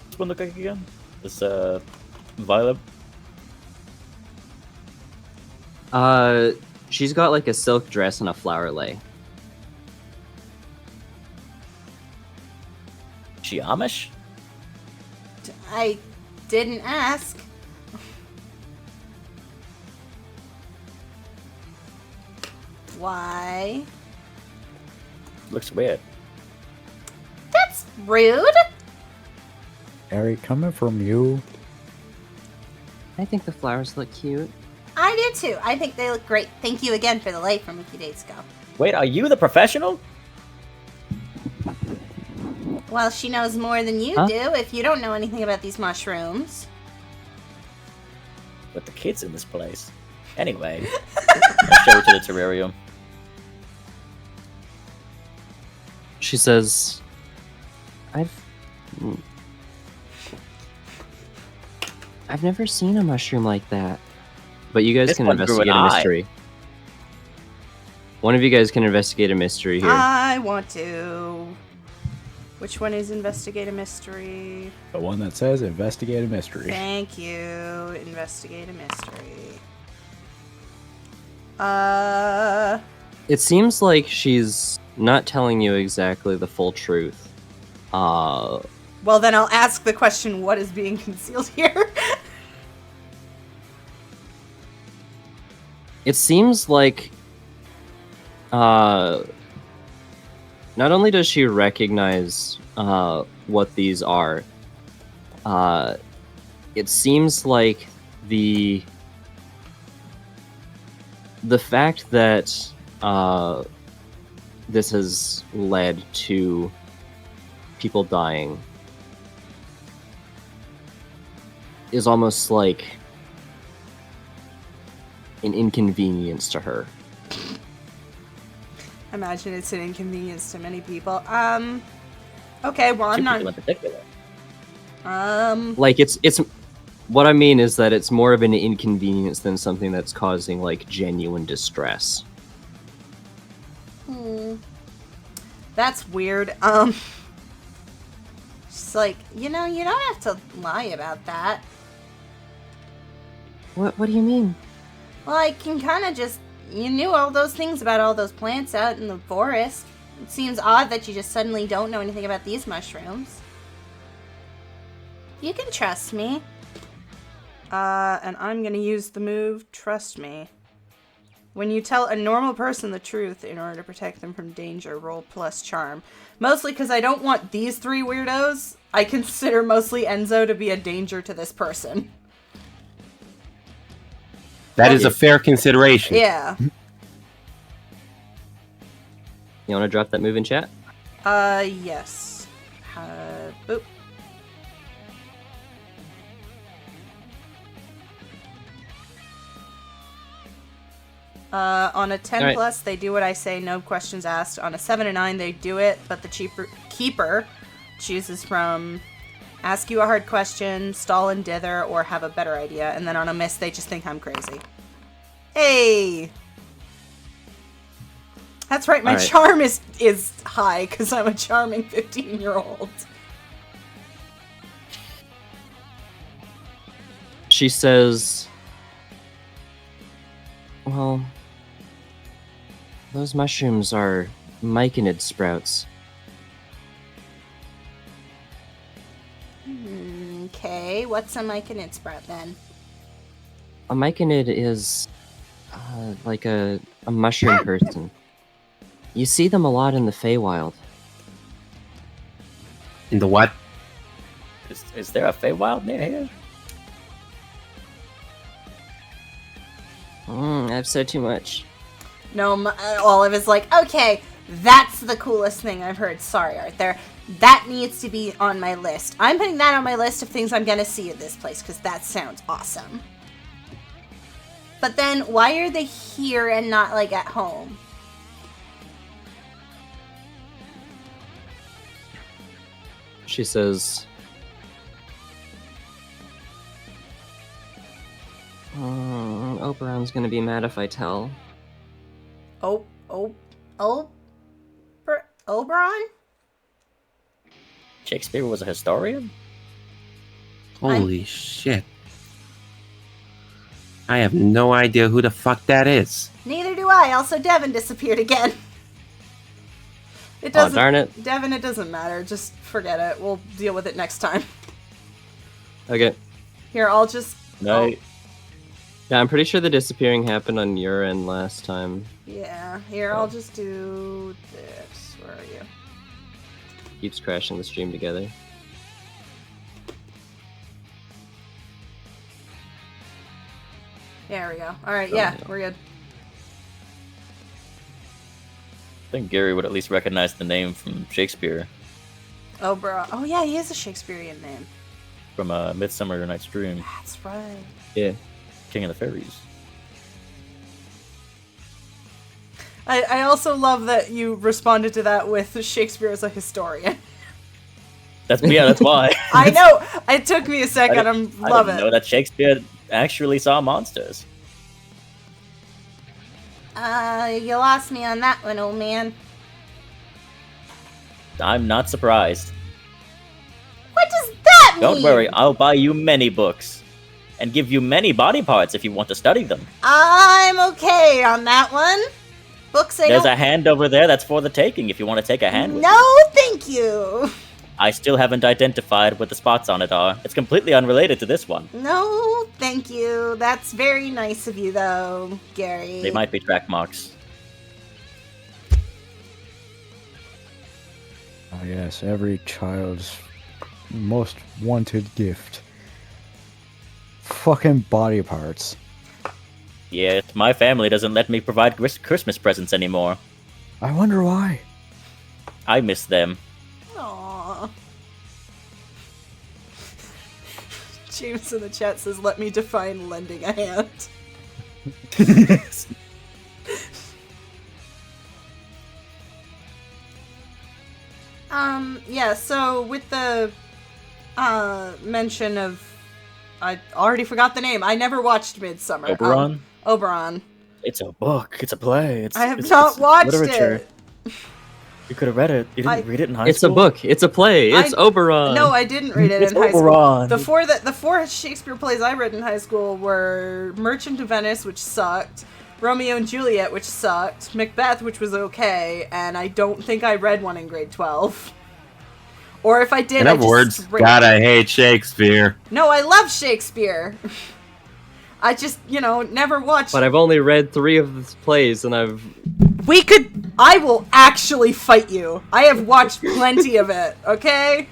What's one look like again? This Violet. She's got like a silk dress and a flower lei. She Amish? I didn't ask. Why? Looks weird. That's rude. Harry, coming from you. I think the flowers look cute. I do too. I think they look great. Thank you again for the light from a few days ago. Wait, are you the professional? Well, she knows more than you Huh? do if you don't know anything about these mushrooms. With the kids in this place. Anyway, let's show her to the terrarium. She says, I've never seen a mushroom like that. But you guys This can one grew an investigate a eye. mystery. One of you guys can investigate a mystery here. I want to. Which one is investigate a mystery? The one that says investigate a mystery. Thank you. Investigate a mystery. It seems like she's not telling you exactly the full truth. Well, then I'll ask the question, what is being concealed here? It seems like not only does she recognize what these are, it seems like the fact that this has led to people dying is almost like an inconvenience to her. Imagine it's an inconvenience to many people. Okay, well, I'm Two not. people in particular. Like it's what I mean is that it's more of an inconvenience than something that's causing like genuine distress. That's weird. She's like, you know, you don't have to lie about that. What do you mean? Well, I can kind of just. You knew all those things about all those plants out in the forest. It seems odd that you just suddenly don't know anything about these mushrooms. You can trust me. And I'm gonna use the move Trust Me. When you tell a normal person the truth in order to protect them from danger, roll plus charm. Mostly because I don't want these three weirdos. I consider mostly Enzo to be a danger to this person. That is a fair consideration. Yeah. You want to drop that move in chat? Yes. Boop. On a 10 Alright. plus, they do what I say, no questions asked. On a 7 and 9, they do it, but the keeper chooses from ask you a hard question, stall and dither, or have a better idea. And then on a miss, they just think I'm crazy. Hey! That's right, my Alright. charm is high, because I'm a charming 15-year-old. She says, well, those mushrooms are myconid sprouts. Okay, what's a myconid sprout then? A myconid is like a mushroom person. You see them a lot in the Feywild. In the what? Is there a Feywild near here? I've said too much. No, Olive is like, okay, that's the coolest thing I've heard. Sorry, Arthur. That needs to be on my list. I'm putting that on my list of things I'm gonna see at this place, because that sounds awesome. But then, why are they here and not, like, at home? She says, Oberon's gonna be mad if I tell. Oberon? Shakespeare was a historian? Holy shit. I have no idea who the fuck that is. Neither do I. Also, Devin disappeared again. It Oh, doesn't. darn it. Devin, it doesn't matter. Just forget it. We'll deal with it next time. Okay. Here, I'll just. No. Yeah, I'm pretty sure the disappearing happened on your end last time. Yeah. Here, I'll just do this. Where are you? Keeps crashing the stream together. There we go. All right. Yeah, yeah. we're good. I think Gary would at least recognize the name from Shakespeare Oberon. Oh yeah, he is a Shakespearean name. from Midsummer Night's Dream, That's right. Yeah. King of the Fairies. I also love that you responded to that with Shakespeare as a historian. That's why. I know. It took me a second. I Love didn't it. know that Shakespeare actually saw monsters. You lost me on that one, old man. I'm not surprised. What does that mean? Don't worry, I'll buy you many books and give you many body parts if you want to study them. I'm okay on that one. Books I There's don't... a hand over there that's for the taking if you want to take a hand with No, you. thank you. I still haven't identified what the spots on it are. It's completely unrelated to this one. No, thank you. That's very nice of you, though, Gary. They might be track marks. Oh, yes, every child's most wanted gift. Fucking body parts. Yeah, my family doesn't let me provide Christmas presents anymore. I wonder why. I miss them. Aww. James in the chat says, "Let me define lending a hand." Yeah, so with the mention of, I already forgot the name. I never watched Midsummer. Oberon? Oberon. It's a book. It's a play. I have not watched literature. it. You could have read it. You didn't read it in high It's school? a book. It's a play. It's Oberon. No, I didn't read it It's in high school. Oberon. The four Shakespeare plays I read in high school were Merchant of Venice, which sucked, Romeo and Juliet, which sucked, Macbeth, which was okay, and I don't think I read one in grade 12. Or if I did, In I other just words, straight- God, I hate Shakespeare. No, I love Shakespeare. I just, never watched. But I've only read 3 of the plays, and I've... I will actually fight you. I have watched plenty of it, okay?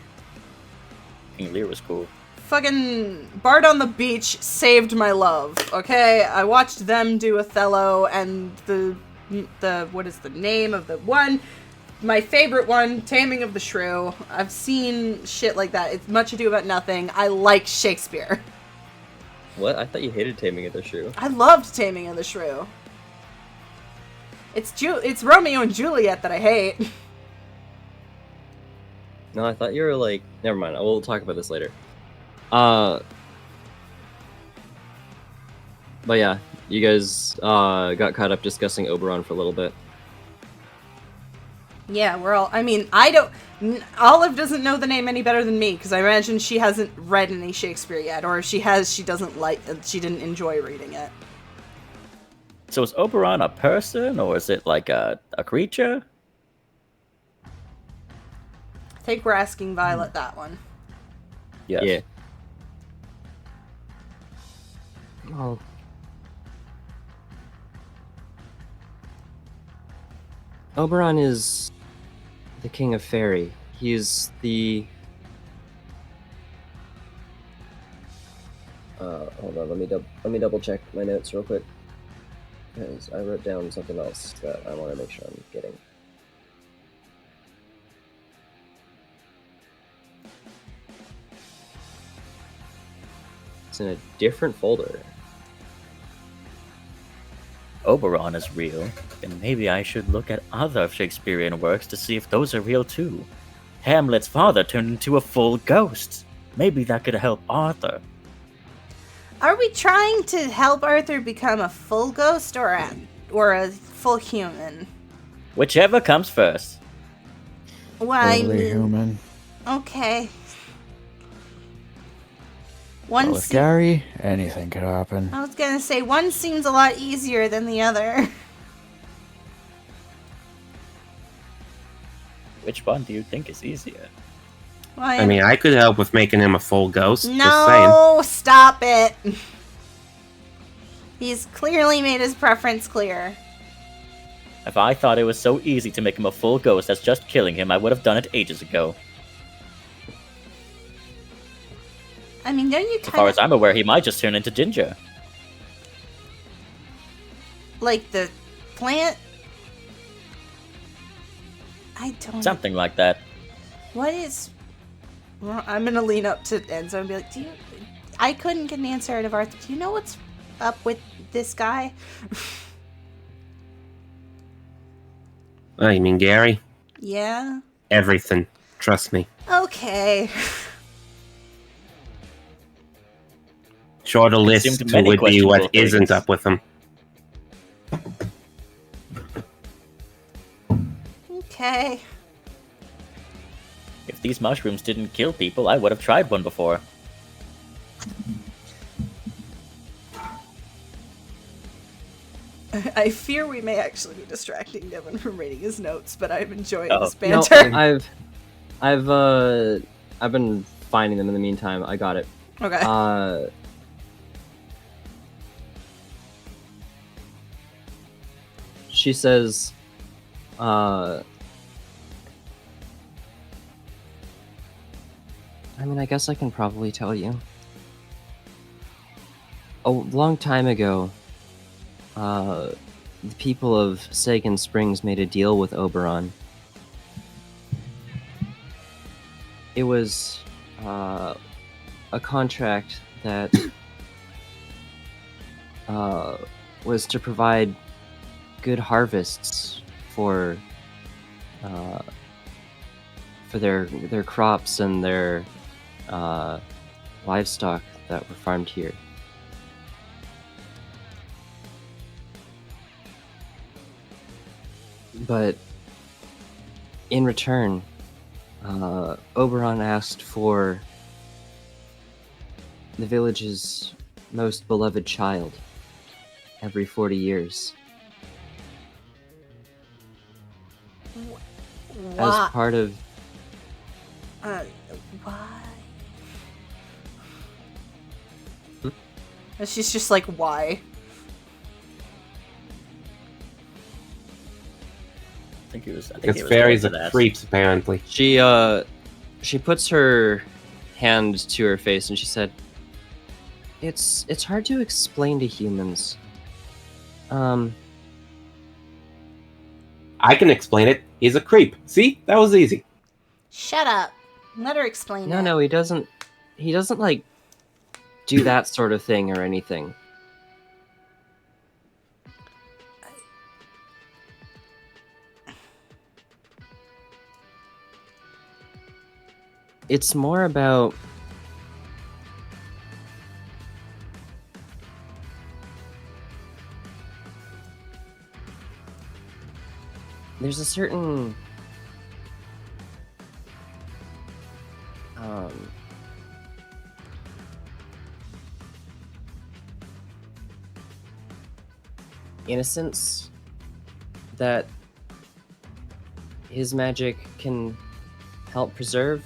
King Lear was cool. Fucking Bard on the Beach saved my love, okay? I watched them do Othello and the what is the name of the one? My favorite one, Taming of the Shrew. I've seen shit like that. It's Much Ado About Nothing. I like Shakespeare. What? I thought you hated Taming of the Shrew. I loved Taming of the Shrew. It's Romeo and Juliet that I hate. No, I thought you were like... Never mind. We'll talk about this later. But yeah, you guys got caught up discussing Oberon for a little bit. Yeah, Olive doesn't know the name any better than me, because I imagine she hasn't read any Shakespeare yet, or if she has, she didn't enjoy reading it. So is Oberon a person, or is it like a creature? I think we're asking Violet that one. Yes. Yeah. Oh. Oberon is the king of fairy. He's the... hold on, let me double check my notes real quick. Because I wrote down something else that I want to make sure I'm getting. It's in a different folder. Oberon is real, then maybe I should look at other Shakespearean works to see if those are real too. Hamlet's father turned into a full ghost. Maybe that could help Arthur. Are we trying to help Arthur become a full ghost or a full human? Whichever comes first. Well, I Fully mean, human. okay. But One with se- Gary, anything could happen. I was gonna say one seems a lot easier than the other. Which one do you think is easier? Well, I mean, I could help with making him a full ghost. Just saying. no, stop it. He's clearly made his preference clear. If I thought it was so easy to make him a full ghost as just killing him, I would have done it ages ago. I mean, don't you As far kind as of I'm aware, he might just turn into Ginger. like the plant? I don't. Something like that. What is? Well, I'm gonna lean up to Enzo and be like, "Do you?" I couldn't get an answer out of Arthur. Do you know what's up with this guy? Oh, you mean Gary? Yeah. Everything. Trust me. Okay. Shorter list Consumed many would be what questionable isn't things. up with him. Okay. If these mushrooms didn't kill people, I would have tried one before. I fear we may actually be distracting Devin from reading his notes, but I'm enjoying Oh. this No, banter. I've been finding them in the meantime. I got it. Okay. She says, I mean, I guess I can probably tell you. A long time ago, the people of Sagan Springs made a deal with Oberon. It was a contract that was to provide good harvests for their crops and their livestock that were farmed here. But in return, Oberon asked for the village's most beloved child every 40 years. As Why? part of Why? Hmm? And she's just like, why? I think he was Because fairies going to are that. creeps, apparently. she puts her hand to her face and she said, It's hard to explain to humans. I can explain it. He's a creep. See? That was easy. Shut up. Let her explain it. No, he doesn't like do that sort of thing or anything. It's more about there's a certain innocence that his magic can help preserve.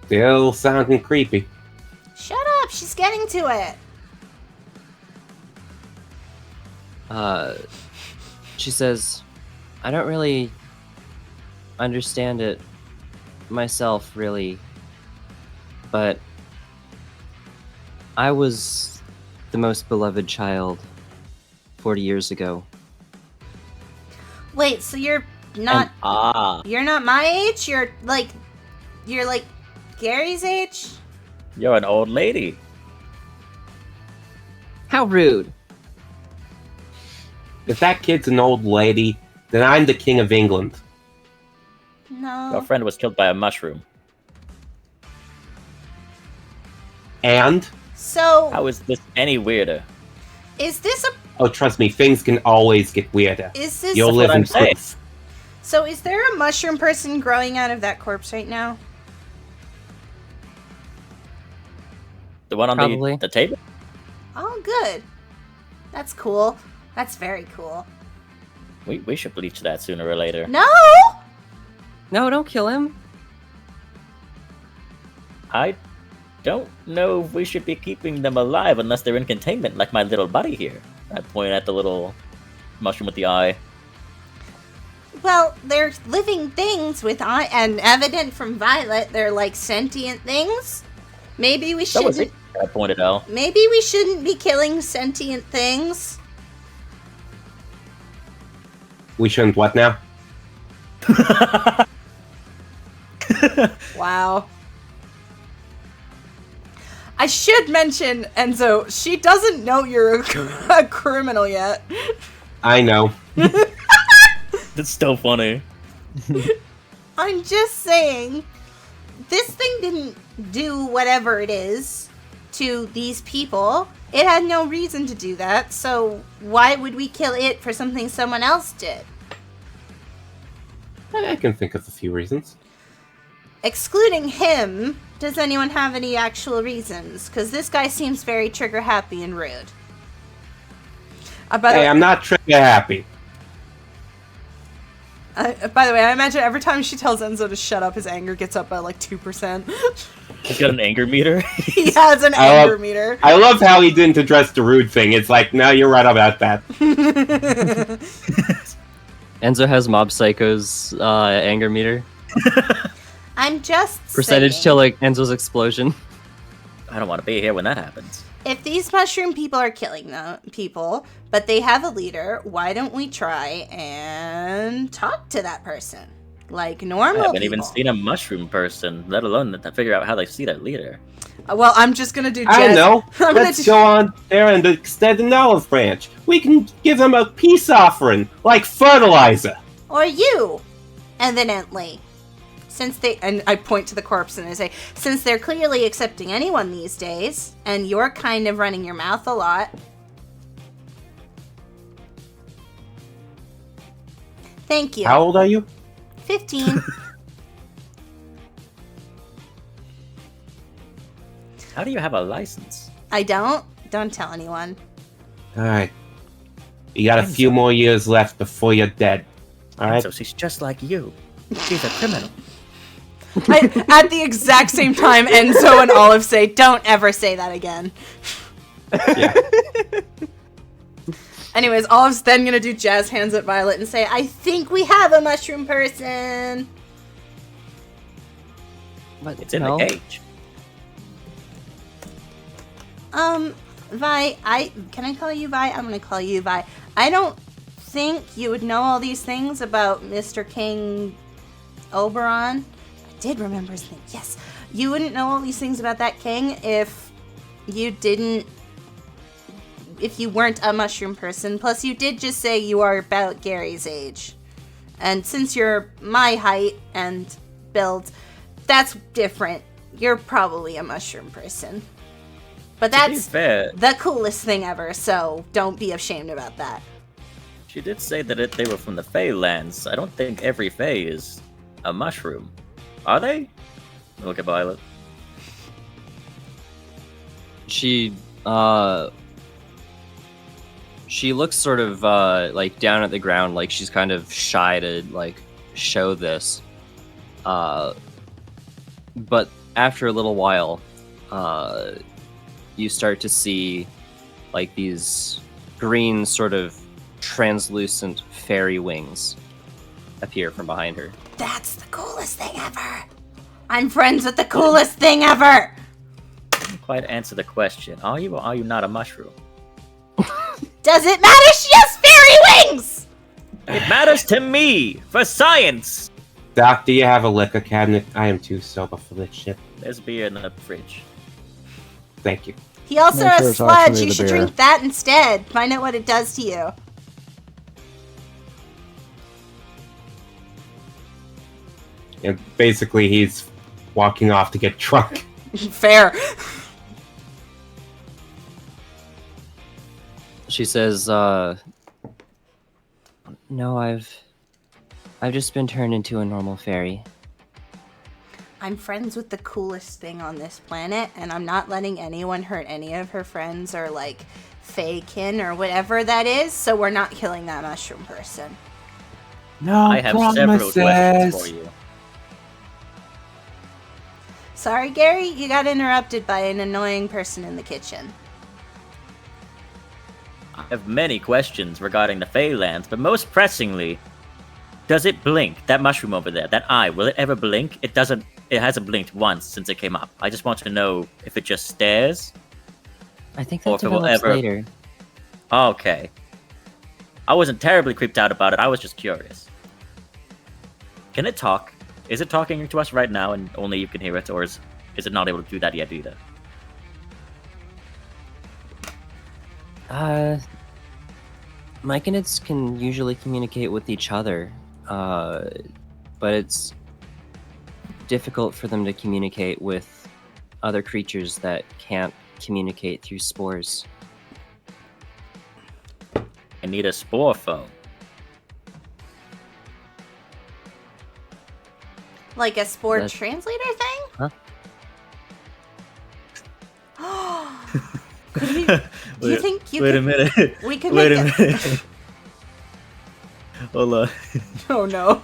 Still sounding creepy. Shut up. She's getting to it. She says, I don't really understand it myself, really, but I was the most beloved child 40 years ago. Wait, so you're not you're not my age? You're like Gary's age? You're an old lady. How rude. If that kid's an old lady, then I'm the king of England. No. Your friend was killed by a mushroom. And? So, How is this any weirder? is this a Oh, trust me, things can always get weirder. is this You'll live what in I'm saying. proof. So is there a mushroom person growing out of that corpse right now? The one on Probably. the table? Oh, good. That's cool. That's very cool. We should bleach that sooner or later. No! No, don't kill him. I don't know if we should be keeping them alive unless they're in containment, like my little buddy here. I point at the little mushroom with the eye. Well, they're living things with eye, and evident from Violet, they're like sentient things. Maybe we That was shouldn't. it. I pointed out. Maybe we shouldn't be killing sentient things. We shouldn't what now? Wow. I should mention, Enzo, she doesn't know you're a criminal yet. I know. That's still funny. I'm just saying, this thing didn't do whatever it is to these people. It had no reason to do that, so why would we kill it for something someone else did? I can think of a few reasons. Excluding him, does anyone have any actual reasons? Because this guy seems very trigger happy and rude. By the Hey, way, I'm not trigger happy. by the way, I imagine every time she tells Enzo to shut up, his anger gets up by like 2%. He's got an anger meter. He has an I love- anger meter. I love how he didn't address the rude thing. It's like, no, you're right about that. Enzo has Mob Psycho's anger meter. I'm just Percentage to saying, like Enzo's explosion. I don't want to be here when that happens. if these mushroom people are killing the people, but they have a leader, why don't we try and talk to that person? Like I normal haven't people. even seen a mushroom person, let alone to figure out how they see their leader. Well, I'm just gonna do I jazz. know. I'm gonna Let's do- go on there and extend an olive branch. We can give them a peace offering, like fertilizer. Or you, evidently. Since they, and I point to the corpse and I say, since they're clearly accepting anyone these days, and you're kind of running your mouth a lot. Thank you. How old are you? 15. How do you have a license? I don't. Don't tell anyone. Alright. You got a few more years left before you're dead. Alright? So she's just like you. She's a criminal. At the exact same time, Enzo and Olive say, don't ever say that again. Yeah. Anyways, Olive's then gonna do jazz hands at Violet and say, I think we have a mushroom person. What? It's in No. the cage. Vi, can I call you Vi? I'm gonna call you Vi. I don't think you would know all these things about Mr. King Oberon. I did remember his name. Yes. You wouldn't know all these things about that king if you weren't a mushroom person. Plus, you did just say you are about Gary's age. And since you're my height and build, that's different. You're probably a mushroom person. But To be that's fair, the coolest thing ever, so don't be ashamed about that. she did say that they were from the Fey lands. I don't think every Fey is a mushroom. Are they? Look at Violet. She looks sort of like down at the ground, like she's kind of shy to like show this. But after a little while, you start to see like these green sort of translucent fairy wings appear from behind her. That's the coolest thing ever. I'm friends with the coolest thing ever. Didn't quite answer the question. Are you or are you not a mushroom? Does it matter? She has fairy wings! It matters to me for science. Doc, do you have a liquor cabinet? I am too sober for this shit. There's beer in the fridge. Thank you. He also Make sure has it's sludge. actually You the should beer. drink that instead. Find out what it does to you. And basically, he's walking off to get drunk. Fair. She says, no, I've just been turned into a normal fairy. I'm friends with the coolest thing on this planet, and I'm not letting anyone hurt any of her friends or, like, Faekin or whatever that is, so we're not killing that mushroom person. No I have several questions for you. Sorry, Gary, you got interrupted by an annoying person in the kitchen. I have many questions regarding the Feylands, but most pressingly, does it blink? That mushroom over there, that eye, will it ever blink? It doesn't. It hasn't blinked once since it came up. I just want to know if it just stares. I think Or that if it will develops ever- later. Okay. I wasn't terribly creeped out about it. I was just curious. Can it talk? Is it talking to us right now and only you can hear it, or is it not able to do that yet either? Myconids can usually communicate with each other, but it's difficult for them to communicate with other creatures that can't communicate through spores. I need a spore phone. Like a spore That's- translator thing? Huh? Could we, do you think you Wait could, a minute. we could Wait make a minute. Hold on. Oh no.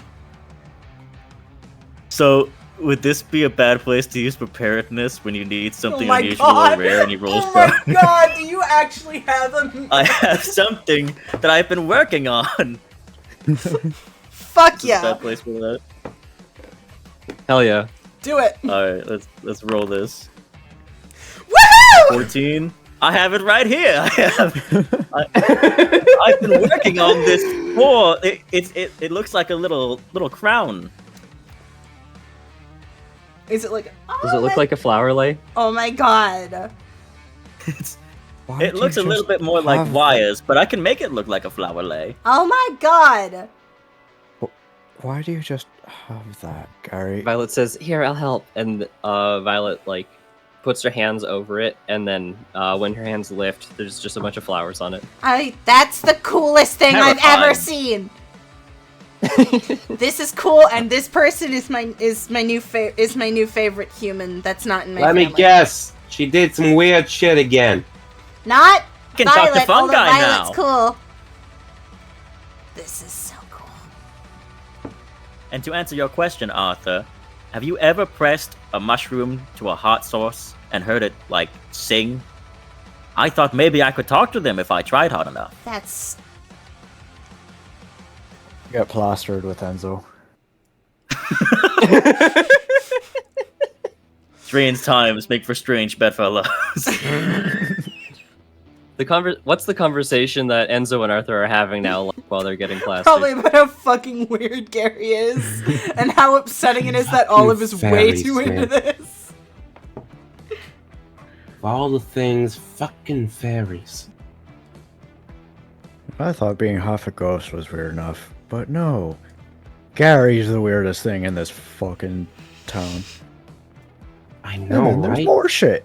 So, would this be a bad place to use preparedness when you need something my unusual God. or rare and you roll Oh strong? my god, do you actually have them? I have something that I've been working on. Fuck Is this a yeah. bad place for that? Hell yeah. Do it. Alright, let's roll this. Woohoo! 14. I have it right here. I've been working on this for. It looks like a little crown. Is it like Does it look like a flower lay? Oh my god. It looks a little bit more like wires, but I can make it look like a flower lay. Oh my god. Why do you just have that, Gary? Violet says, "Here, I'll help." And Violet like puts her hands over it, and then when her hands lift, there's just a bunch of flowers on it. That's the coolest thing I've ever Terrifying. seen. This is cool, and this person is my new favorite human. That's not in my Let family. me guess. She did some weird shit again. Not I can Violet. talk to Although fungi Violet's now. cool. This is so cool. And to answer your question, Arthur, have you ever pressed a mushroom to a hot source and heard it like sing? I thought maybe I could talk to them if I tried hard enough. That's Get plastered with Enzo. Strange times make for strange bedfellows. What's the conversation that Enzo and Arthur are having now, like, while they're getting plastered? probably about how fucking weird Gary is, and how upsetting it is that Olive is way Fairies, too into man. this. Of all the things, fucking fairies. I thought being half a ghost was weird enough, but no. Gary's the weirdest thing in this fucking town. I And know, then there's right? more shit.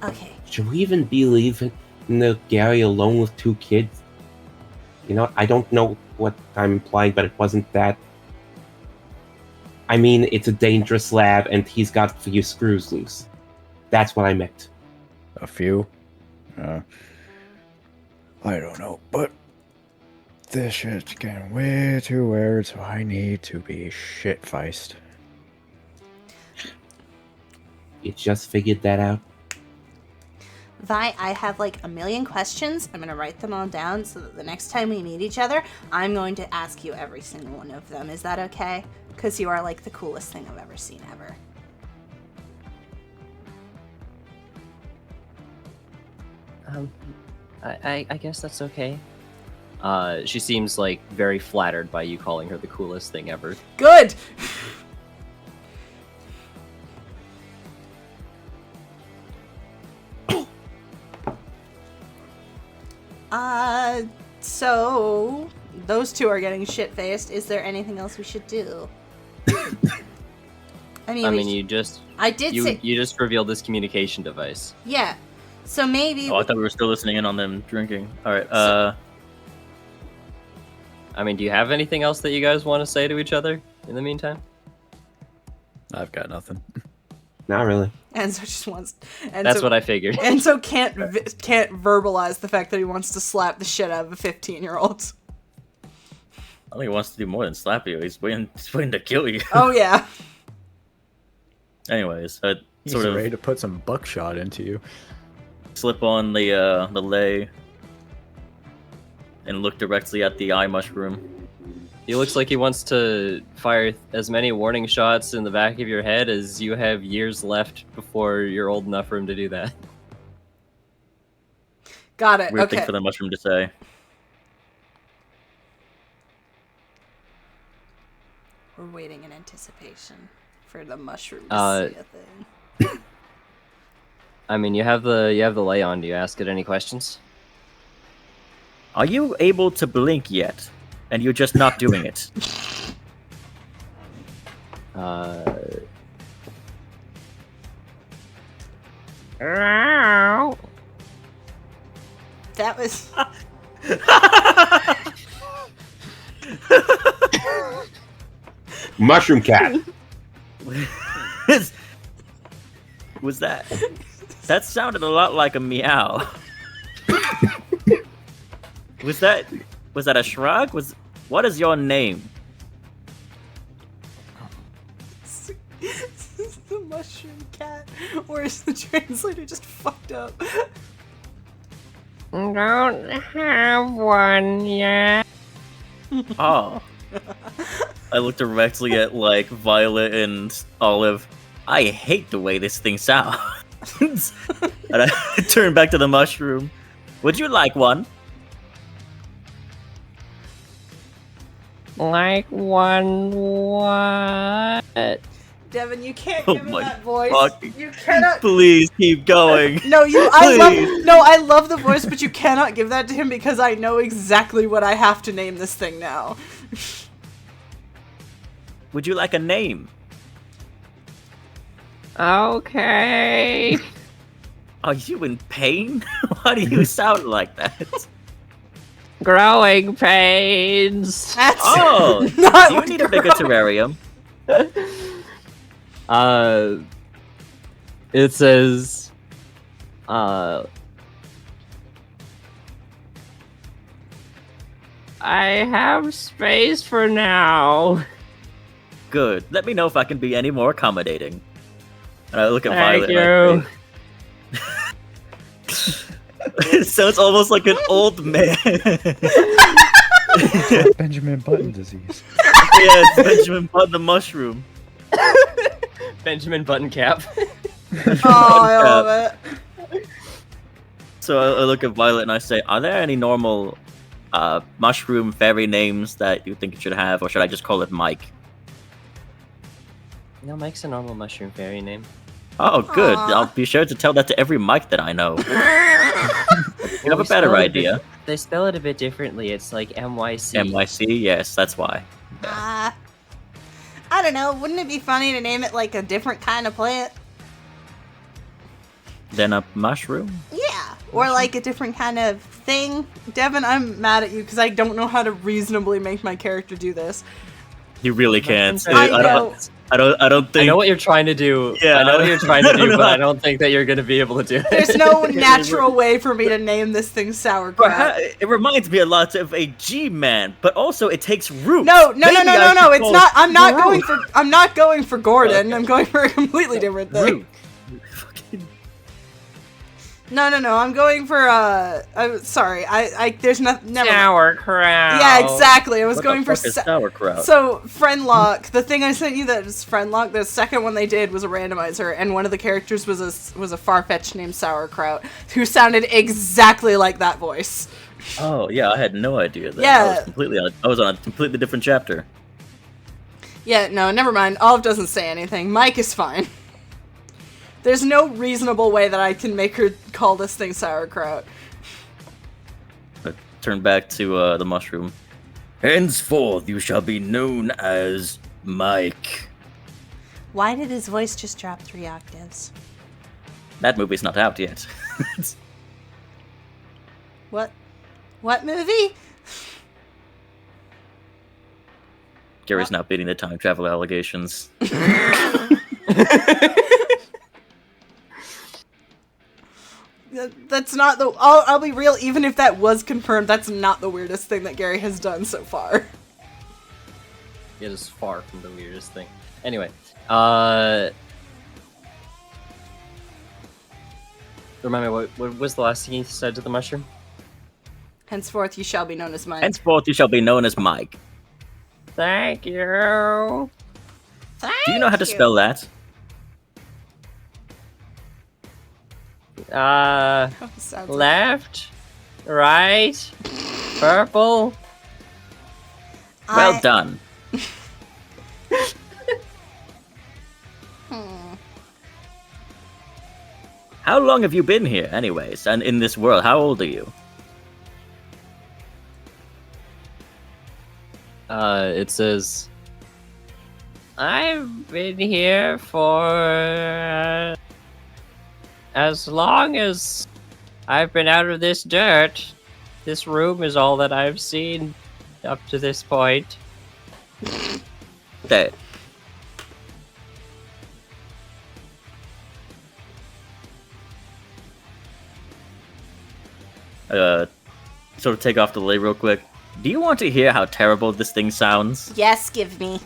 Okay. Should we even be leaving the Gary alone with 2 kids? You know, I don't know what I'm implying, but it wasn't that. I mean, it's a dangerous lab, and he's got a few screws loose. That's what I meant. A few. I don't know, but this shit's getting way too weird, so I need to be shit-faced. You just figured that out? Vi, I have like a million questions. I'm gonna write them all down so that the next time we meet each other, I'm going to ask you every single one of them. Is that okay? Because you are like the coolest thing I've ever seen ever. I guess that's okay. She seems like very flattered by you calling her the coolest thing ever. Good! So those two are getting shit-faced. Is there anything else we should do? I mean, I mean, you just I did say, you just revealed this communication device. yeah. So maybe. Oh, I thought we were still listening in on them drinking. All right. I mean, do you have anything else that you guys want to say to each other in the meantime? I've got nothing. Not really. Enzo just wants. That's what I figured. Enzo can't verbalize the fact that he wants to slap the shit out of a 15-year-old. I think he wants to do more than slap you. He's waiting to kill you. Oh yeah. Anyways, He's sort of ready to put some buckshot into you. slip on the lei and look directly at the eye mushroom. He looks like he wants to fire as many warning shots in the back of your head as you have years left before you're old enough for him to do that. Got it. Weird Okay. thing for the mushroom to say. We're waiting in anticipation for the mushroom to say a thing. I mean, you have the lay on. Do you ask it any questions? Are you able to blink yet? And you're just not doing it. That was. Mushroom cat. Was that? That sounded a lot like a meow. Was that a shrug? What is your name? This is the mushroom cat, or is the translator just fucked up? Don't have one yet. Oh. I looked directly at like Violet and Olive. I hate the way this thing sounds. And I turned back to the mushroom. Would you like one? Like one what? Devin, you can't Oh give me my that voice. fucking- You cannot. Please keep going. No, Please. I love the voice, but you cannot give that to him because I know exactly what I have to name this thing now. Would you like a name? Okay. Are you in pain? Why do you sound like that? Growing pains. That's Oh, not do you what need a bigger growing- terrarium? It says, I have space for now. Good. Let me know if I can be any more accommodating. And I look at Thank Violet. you. It sounds almost like an old man. Benjamin Button disease. Yeah, it's Benjamin Button the mushroom. Benjamin Buttoncap. Oh, I love it. So I look at Violet and I say, are there any normal mushroom fairy names that you think it should have, or should I just call it Mike? No, Mike's a normal mushroom fairy name. Oh, good. Aw. I'll be sure to tell that to every Mike that I know. You have a we better spell it idea. They spell it a bit differently. It's like MYC. MYC? Yes, that's why. I don't know. Wouldn't it be funny to name it like a different kind of plant? Then a mushroom? Yeah. Or like a different kind of thing. Devin, I'm mad at you because I don't know how to reasonably make my character do this. You really can't. I know. I don't think. I know what you're trying to do. Yeah. I know what you're trying to do, No. but I don't think that you're going to be able to do it. There's no natural way for me to name this thing sauerkraut. It reminds me a lot of a G-man, but also it takes root. No. Maybe I should It's call not. it I'm not going for Gordon. Okay. I'm going for a completely different thing. Root. Fucking- No. I'm going for I'm sorry. There's nothing. Never. Sauerkraut. Yeah, exactly. I was What going the for fuck is sauerkraut? So Friendlock. The thing I sent you that is Friendlock. The second one they did was a randomizer, and one of the characters was a Farfetch named Sauerkraut who sounded exactly like that voice. Oh yeah, I had no idea. That. Yeah. I was on a completely different chapter. Yeah, no, never mind. Olive doesn't say anything. Mike is fine. There's no reasonable way that I can make her call this thing sauerkraut. I turned back to the mushroom. Henceforth, you shall be known as Mike. Why did his voice just drop 3 octaves? That movie's not out yet. What? What movie? Gary's not beating the time travel allegations. That's not the. I'll be real. Even if that was confirmed, that's not the weirdest thing that Gary has done so far. It is far from the weirdest thing. Anyway, remind me, what was the last thing you said to the mushroom? Henceforth, you shall be known as mine. Henceforth, you shall be known as Mike. Thank you. Do you know how to spell that? Sounds like- Left, right, purple. Well done. How long have you been here, anyways? And in this world, how old are you? It says, I've been here for as long as I've been out of this dirt. This room is all that I've seen up to this point. Okay. Sort of take off the lay real quick. Do you want to hear how terrible this thing sounds? Yes, give me.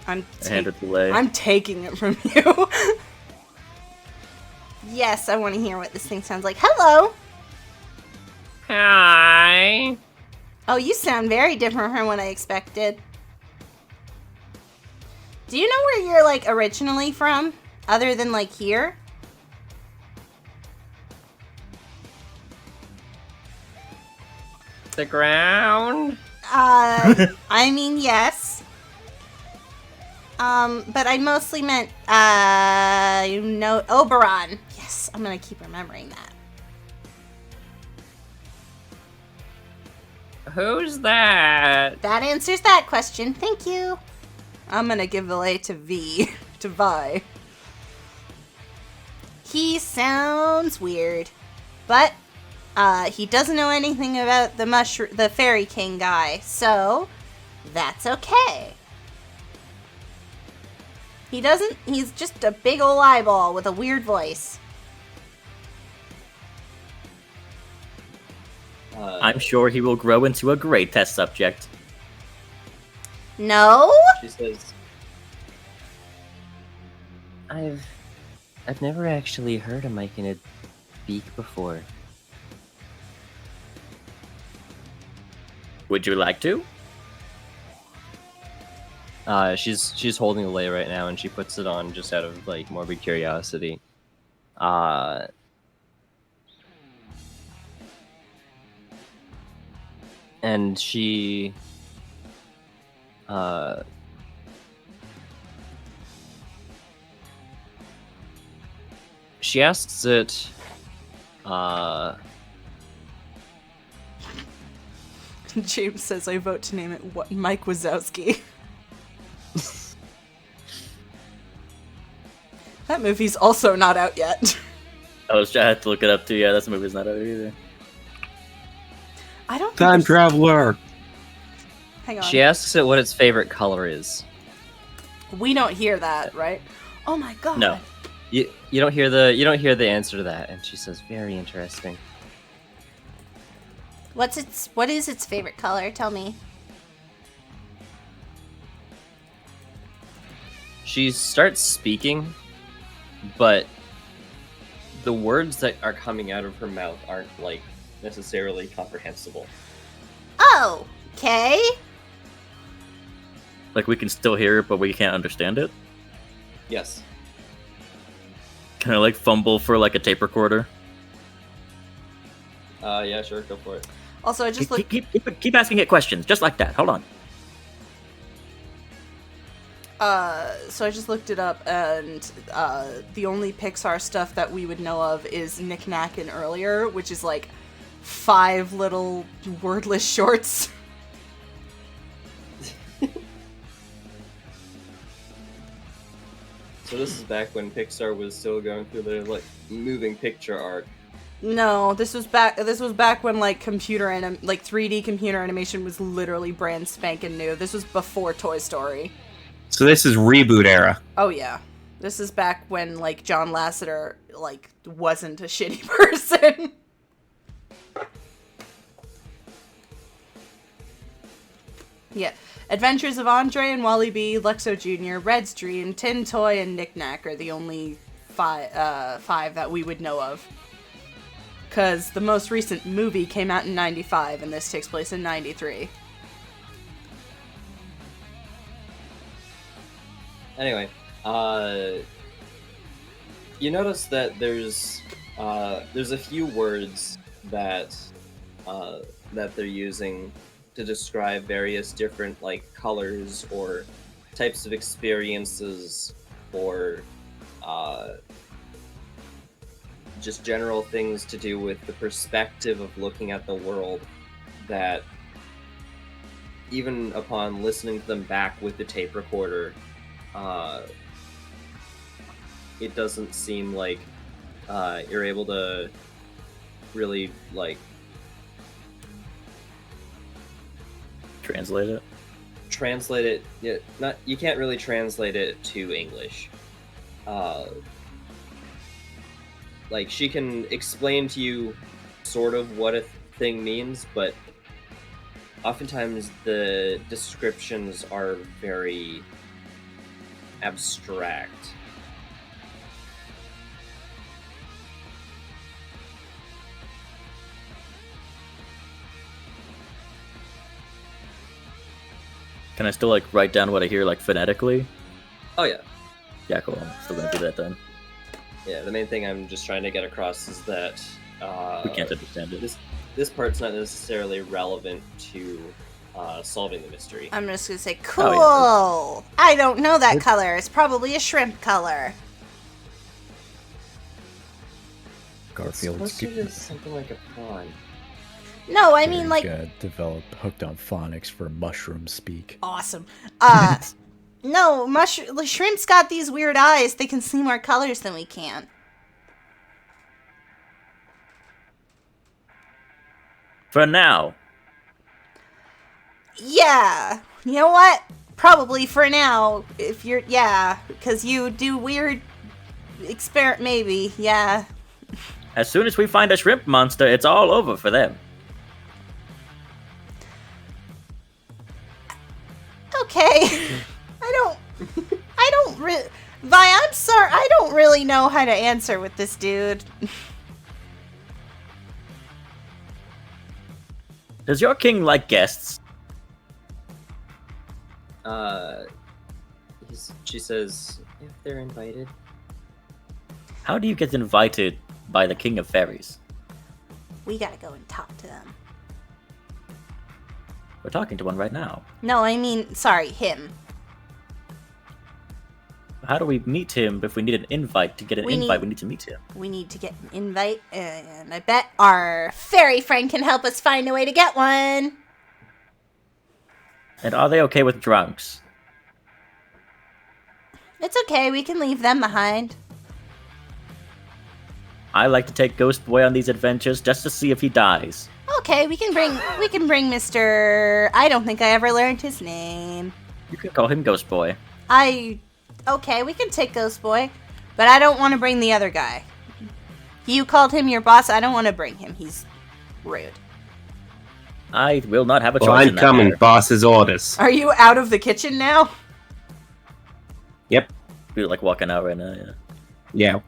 I hand it the lay. I'm taking it from you. Yes, I want to hear what this thing sounds like. Hello. Hi. Oh, you sound very different from what I expected. Do you know where you're, like, originally from? Other than, like, here? The ground. I mean, yes. But I mostly meant, Oberon. Yes, I'm gonna keep remembering that. Who's that? That answers that question. Thank you. I'm gonna give the lay to V. to Vi. He sounds weird. But, he doesn't know anything about the Fairy King guy, so that's okay. He doesn't, he's just a big ol' eyeball with a weird voice. I'm sure he will grow into a great test subject. No? she says, I've never actually heard a mic in a beak before. Would you like to? She's holding the lay right now, and she puts it on just out of like morbid curiosity. And she asks it, James says I vote to name it Mike Wazowski. That movie's also not out yet. I had to look it up too. Yeah, that movie's not out either. I don't think Time there's- traveler. Hang on. she asks it what its favorite color is. We don't hear that, right? Oh my god. No. You don't hear the answer to that, and she says, very interesting. What is its favorite color? Tell me. She starts speaking, but the words that are coming out of her mouth aren't like necessarily comprehensible. Oh, okay. Like, we can still hear it, but we can't understand it? Yes. Can I, like, fumble for, like, a tape recorder? Yeah, sure, go for it. Also, I just looked. Keep asking it questions, just like that. Hold on. So I just looked it up, and the only Pixar stuff that we would know of is Knick Knack and Earlier, which is like 5 little wordless shorts. So this is back when Pixar was still going through their like moving picture arc. No, this was back when like 3D computer animation was literally brand spanking new. This was before Toy Story. So this is reboot era. Oh yeah. This is back when like John Lasseter like wasn't a shitty person. Yeah. Adventures of Andre and Wally B, Luxo Jr., Red's Dream, Tin Toy, and Knick Knack are the only five that we would know of. Because the most recent movie came out in 95, and this takes place in 93. Anyway, you notice that there's a few words that they're using to describe various different like colors or types of experiences or just general things to do with the perspective of looking at the world that even upon listening to them back with the tape recorder, it doesn't seem like you're able to really like Translate it. Yeah, not you can't really translate it to English. Like she can explain to you sort of what a thing means, but oftentimes the descriptions are very abstract. Can I still like write down what I hear like phonetically? Oh yeah. Yeah, cool. I'm still gonna do that then. Yeah, the main thing I'm just trying to get across is that We can't understand it. this part's not necessarily relevant to solving the mystery. I'm just gonna say, cool! Oh, I don't know that color. It's probably a shrimp color. Garfield's Supposed to be something like a prawn. No, I mean, like, gonna develop hooked on phonics for mushroom speak. awesome. No, the shrimp's got these weird eyes. They can see more colors than we can. For now. Yeah. You know what? Probably for now. If you're, yeah, because you do weird maybe, yeah. As soon as we find a shrimp monster, it's all over for them. Okay. I'm sorry, I don't really know how to answer with this dude. Does your king like guests? She says, if they're invited. How do you get invited by the king of fairies? We gotta go and talk to them. We're talking to one right now. No, I mean, sorry, him. How do we meet him if we need an invite? To get an invite, we need to meet him. We need to get an invite, and I bet our fairy friend can help us find a way to get one. And are they okay with drunks? It's okay, we can leave them behind. I like to take Ghost Boy on these adventures just to see if he dies. Okay, we can bring Mr. I don't think I ever learned his name. You can call him Ghost Boy. Okay, we can take Ghost Boy, but I don't want to bring the other guy. You called him your boss, I don't want to bring him. He's rude. I will not have a choice Well, in I'm that coming. matter. Boss's orders. Are you out of the kitchen now? Yep. We're like walking out right now, yeah. Yeah.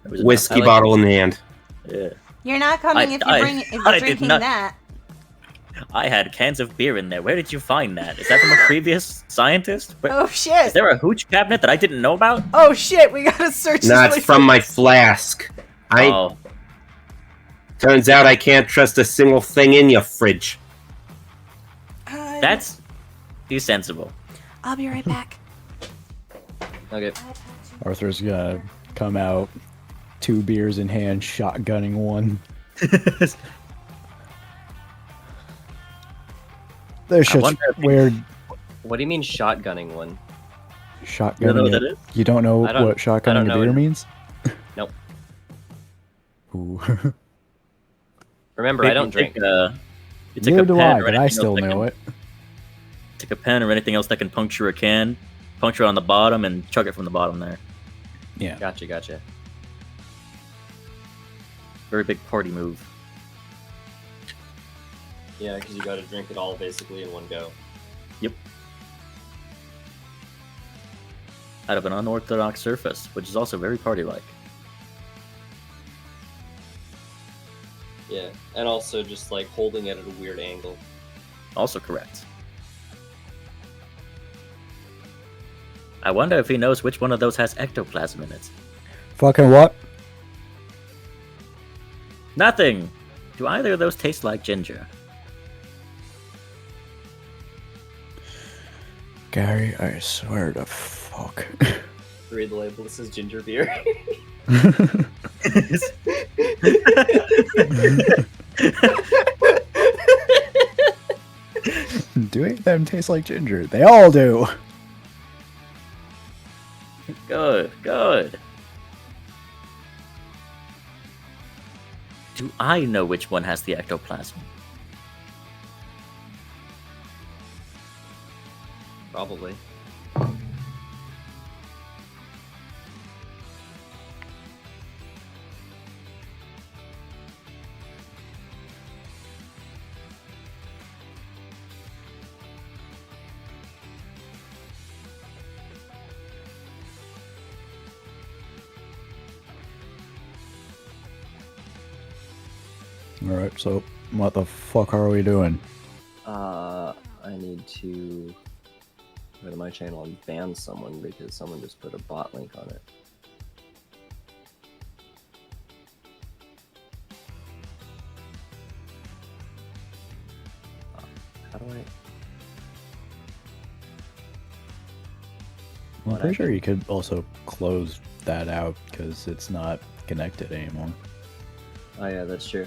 It was Whiskey I like- bottle in hand. Yeah. You're not coming if I you're did drinking not- that. I had cans of beer in there. Where did you find that? Is that from a previous scientist? Oh Is shit! there a hooch cabinet that I didn't know about? Oh shit! We gotta search. No, this it's from my flask. Oh, Turns out I can't trust a single thing in your fridge. that's sensible. I'll be right back. Okay. Arthur's gonna come out, 2 beers in hand, shotgunning one. There's I such wonder if- weird. What do you mean shotgunning one? Shotgunning You don't know what it. that is? You don't know I don't- what I don't shotgunning a know beer it. means? Nope. Ooh. Remember, I don't drink. You take Neither a do pen I, or but I anything still else that know can- it. Take a pen or anything else that can puncture a can, puncture on the bottom, and chug it from the bottom there. Yeah. Gotcha. Very big party move. Yeah, because you got to drink it all basically in one go. Out of an unorthodox surface, which is also very party-like. Yeah, and also just like holding it at a weird angle. Also correct. I wonder if he knows which one of those has ectoplasm in it. Fucking what? Nothing! Do either of those taste like ginger? Gary, I swear to fuck. Read the label. This is ginger beer. Do any of them taste like ginger? They all do. Good. Do I know which one has the ectoplasm? Probably. Alright, so what the fuck are we doing? I need to go to my channel and ban someone because someone just put a bot link on it. How do I? I'm pretty sure you could also close that out because it's not connected anymore. Oh yeah, that's true.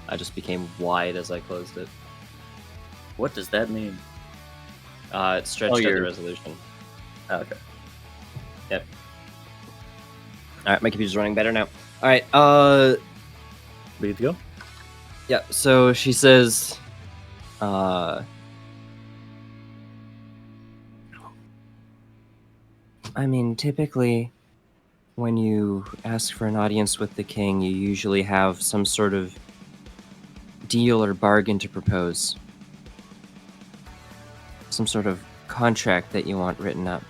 I just became wide as I closed it. What does that mean? It stretched Oh, out the you're- resolution. Oh, okay. Yep. Alright, my computer's running better now. Alright, Ready to go? yeah, so she says, I mean, typically, when you ask for an audience with the king, you usually have some sort of deal or bargain to propose. Some sort of contract that you want written up.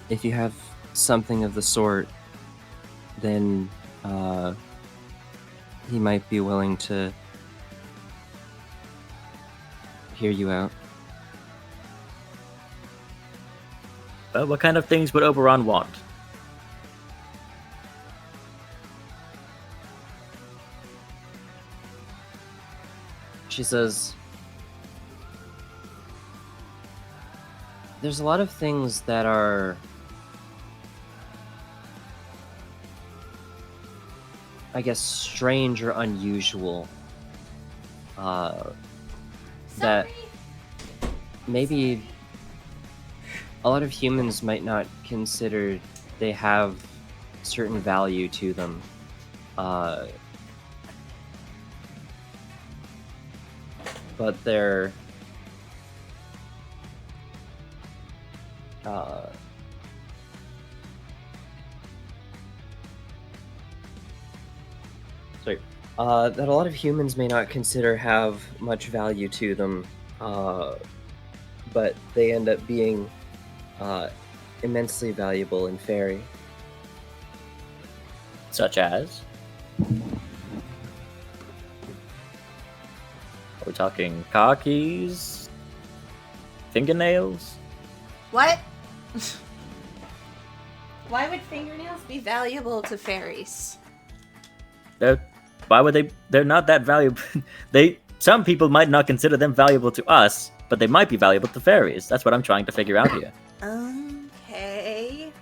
If you have something of the sort, then he might be willing to hear you out. What kind of things would Oberon want? She says, there's a lot of things that are, I guess, strange or unusual. That maybe a lot of humans might not consider they have certain value to them. But they're that a lot of humans may not consider have much value to them, but they end up being immensely valuable in fairy. Such as? Are we talking car keys? Fingernails? What? Why would fingernails be valuable to fairies? Why would they? They're not that valuable. some people might not consider them valuable to us, but they might be valuable to fairies. That's what I'm trying to figure out here. Okay.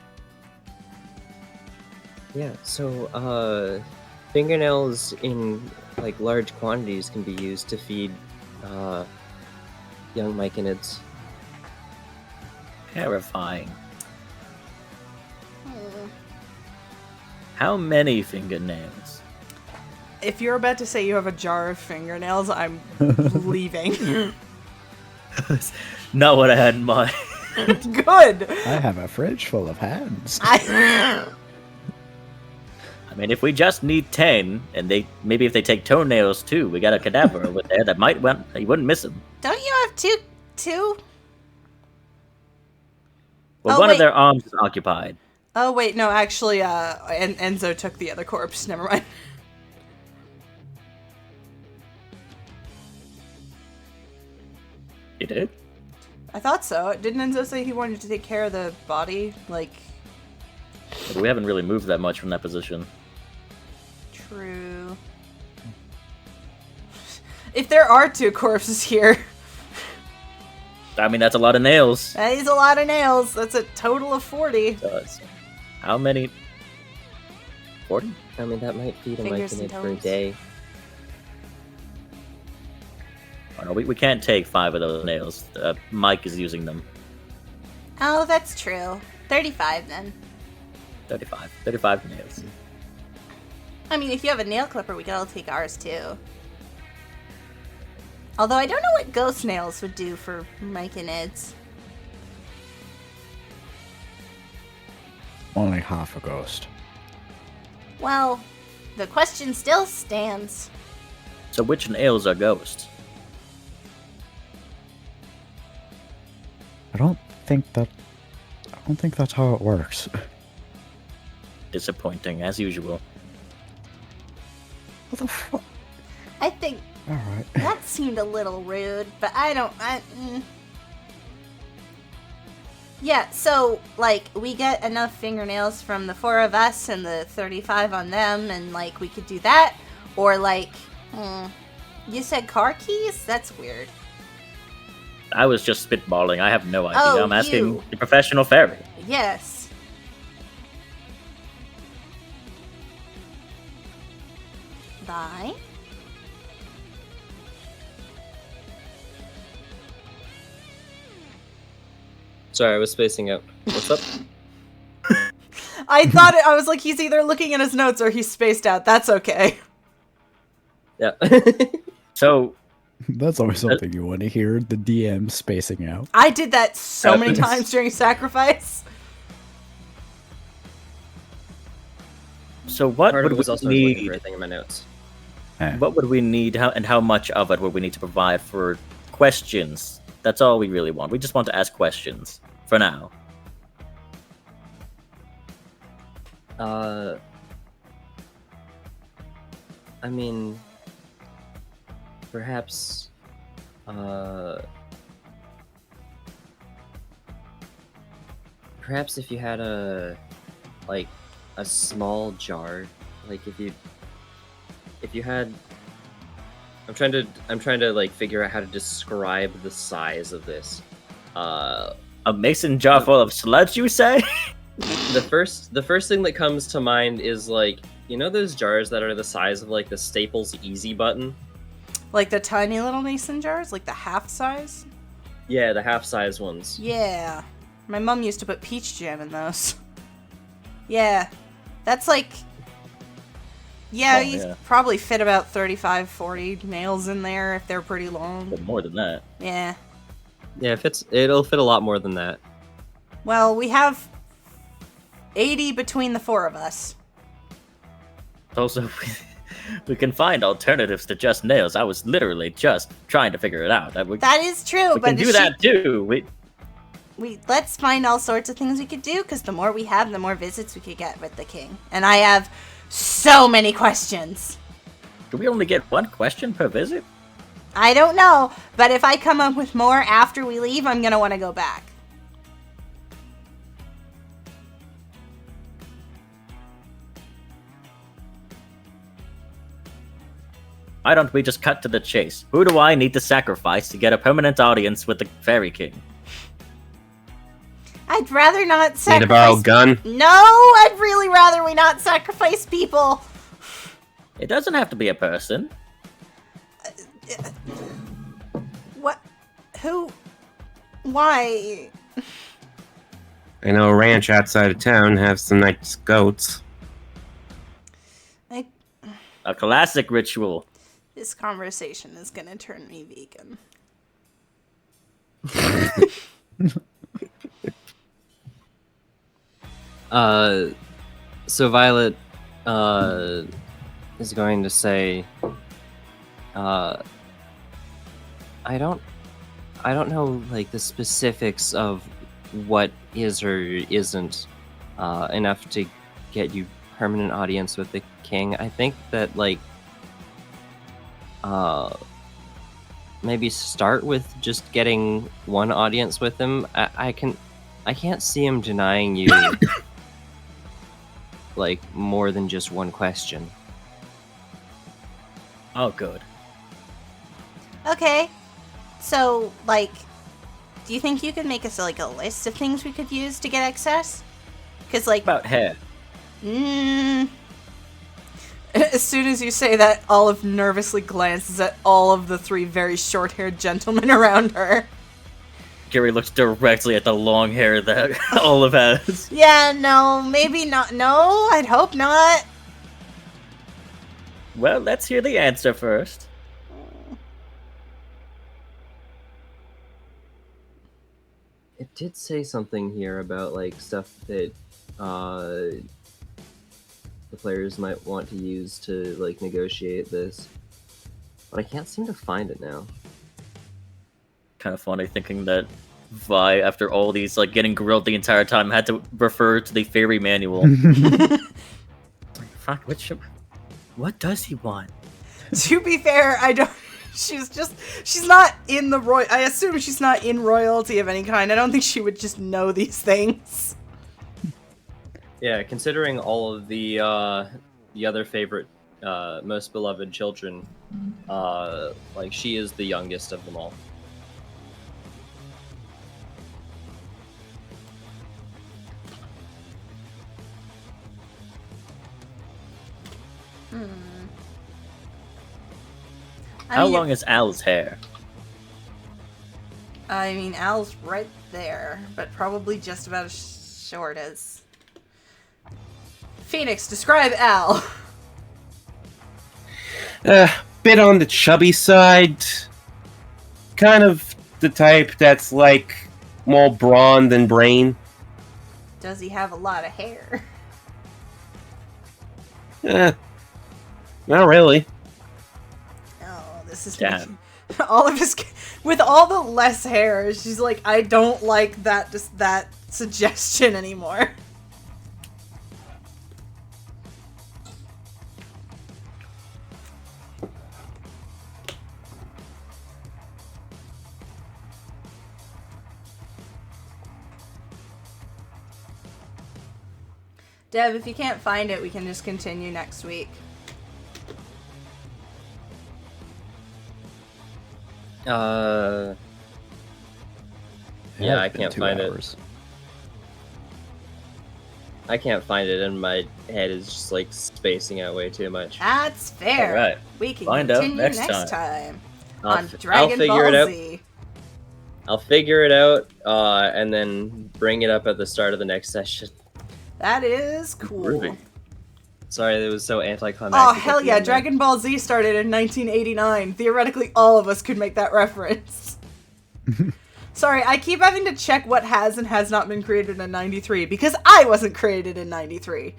Yeah, so fingernails in like large quantities can be used to feed young myconids. Terrifying. Hmm. How many fingernails? If you're about to say you have a jar of fingernails, I'm leaving. Not what I had in mind. Good. I have a fridge full of hands. I I mean, if we just need 10, and maybe if they take toenails too, we got a cadaver over there that you wouldn't miss him. don't you have two? Well, Oh, one wait. of their arms is occupied. Oh wait, no, actually, Enzo took the other corpse. Never mind. You did? I thought so. Didn't Enzo say he wanted to take care of the body? Like, But we haven't really moved that much from that position. true. If there are two corpses here, I mean, that's a lot of nails. that is a lot of nails. That's a total of 40. Does. How many? 40? I mean, that might feed a Fingers and myconid for a toes. day. Oh, no, we can't take 5 of those nails. Mike is using them. Oh, that's true. 35 then. 35. 35 nails. I mean, if you have a nail clipper, we could all take ours too. Although I don't know what ghost nails would do for myconids. Only half a ghost. Well, the question still stands. So which nails are ghosts? I don't think that's how it works. Disappointing, as usual. What the fuck? I think Alright. that seemed a little rude, but Yeah, so, like, we get enough fingernails from the 4 of us and the 35 on them, and, like, we could do that. Or, like, you said car keys? That's weird. I was just spitballing. I have no idea. Oh, I'm asking you. the professional fairy. Yes. Bye. Sorry, I was spacing out. What's up? I thought I was like, he's either looking at his notes or he's spaced out. That's okay. Yeah. So, That's always something you want to hear, the DM spacing out. I did that so many Happens. times during sacrifice. so what Part of would it was we also looking need? for everything in my notes. What would we need, and how much of it would we need to provide for questions? That's all we really want. We just want to ask questions for now. I mean, perhaps, perhaps if you had a small jar, like if you had, I'm trying to like figure out how to describe the size of this. A mason jar full of sludge, you say? The first thing that comes to mind is like, you know those jars that are the size of like the Staples Easy button? Like the tiny little mason jars, like the half size. Yeah, the half size ones. Yeah. My mom used to put peach jam in those. Yeah. That's like... Yeah, Oh, you yeah. probably fit about 35, 40 nails in there if they're pretty long. But more than that. Yeah. Yeah, it'll fit a lot more than that. Well, we have 80 between the 4 of us. Also, we can find alternatives to just nails. I was literally just trying to figure it out. We That is true, we but can do that too. let's find all sorts of things we could do, because the more we have, the more visits we could get with the king. And I have so many questions. Do we only get one question per visit? I don't know, but if I come up with more after we leave, I'm gonna want to go back. Why don't we just cut to the chase? Who do I need to sacrifice to get a permanent audience with the Fairy King? I'd rather not Need sacrifice. to borrow a gun? No, I'd really rather we not sacrifice people. It doesn't have to be a person. What? Who? Why? I know a ranch outside of town has some nice goats. A classic ritual. This conversation is gonna turn me vegan. So Violet is going to say, I don't know like the specifics of what is or isn't enough to get you permanent audience with the king. I think that like maybe start with just getting one audience with him. I can't see him denying you like more than just one question. Oh, good. Okay. So, like, do you think you could make us like a list of things we could use to get access? Because, like, About hair. As soon as you say that, Olive nervously glances at all of the three very short-haired gentlemen around her. Gary looks directly at the long hair that Olive has. Yeah, no, maybe not. No, I'd hope not. Well, let's hear the answer first. It did say something here about like stuff that the players might want to use to like negotiate this, but I can't seem to find it now. Kind of funny thinking that Vi, after all these like getting grilled the entire time, had to refer to the fairy manual. Fuck, what does he want? To be fair, I don't. She's not in the royal. I assume she's not in royalty of any kind. I don't think she would just know these things. Yeah, considering all of the other favorite, most beloved children, like she is the youngest of them all. How long is Al's hair? I mean, Al's right there, but probably just about as short as... Phoenix, describe Al. Bit on the chubby side. Kind of the type that's like more brawn than brain. Does he have a lot of hair? Not really. Oh, this is Damn. all of his with all the less hair. She's like, I don't like that suggestion anymore. Dev, if you can't find it, we can just continue next week. Yeah, I can't find it. I can't find it, and my head is just like spacing out way too much. That's fair. All right. We can Find out continue next next time I'll on f- I'll Dragon figure it Ball out. Z. I'll figure it out, and then bring it up at the start of the next session. That is cool. Groovy. Sorry, that was so anticlimactic. Oh, at hell the yeah. end there. Dragon Ball Z started in 1989. Theoretically, all of us could make that reference. Sorry, I keep having to check what has and has not been created in 93 because I wasn't created in 93.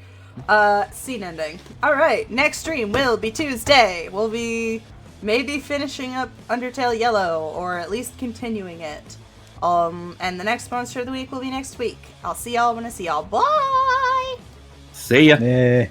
Scene ending. Alright, next stream will be Tuesday. We'll be maybe finishing up Undertale Yellow or at least continuing it. And the next Monster of the Week will be next week. I'll see y'all when I see y'all. Bye! See ya. Yeah.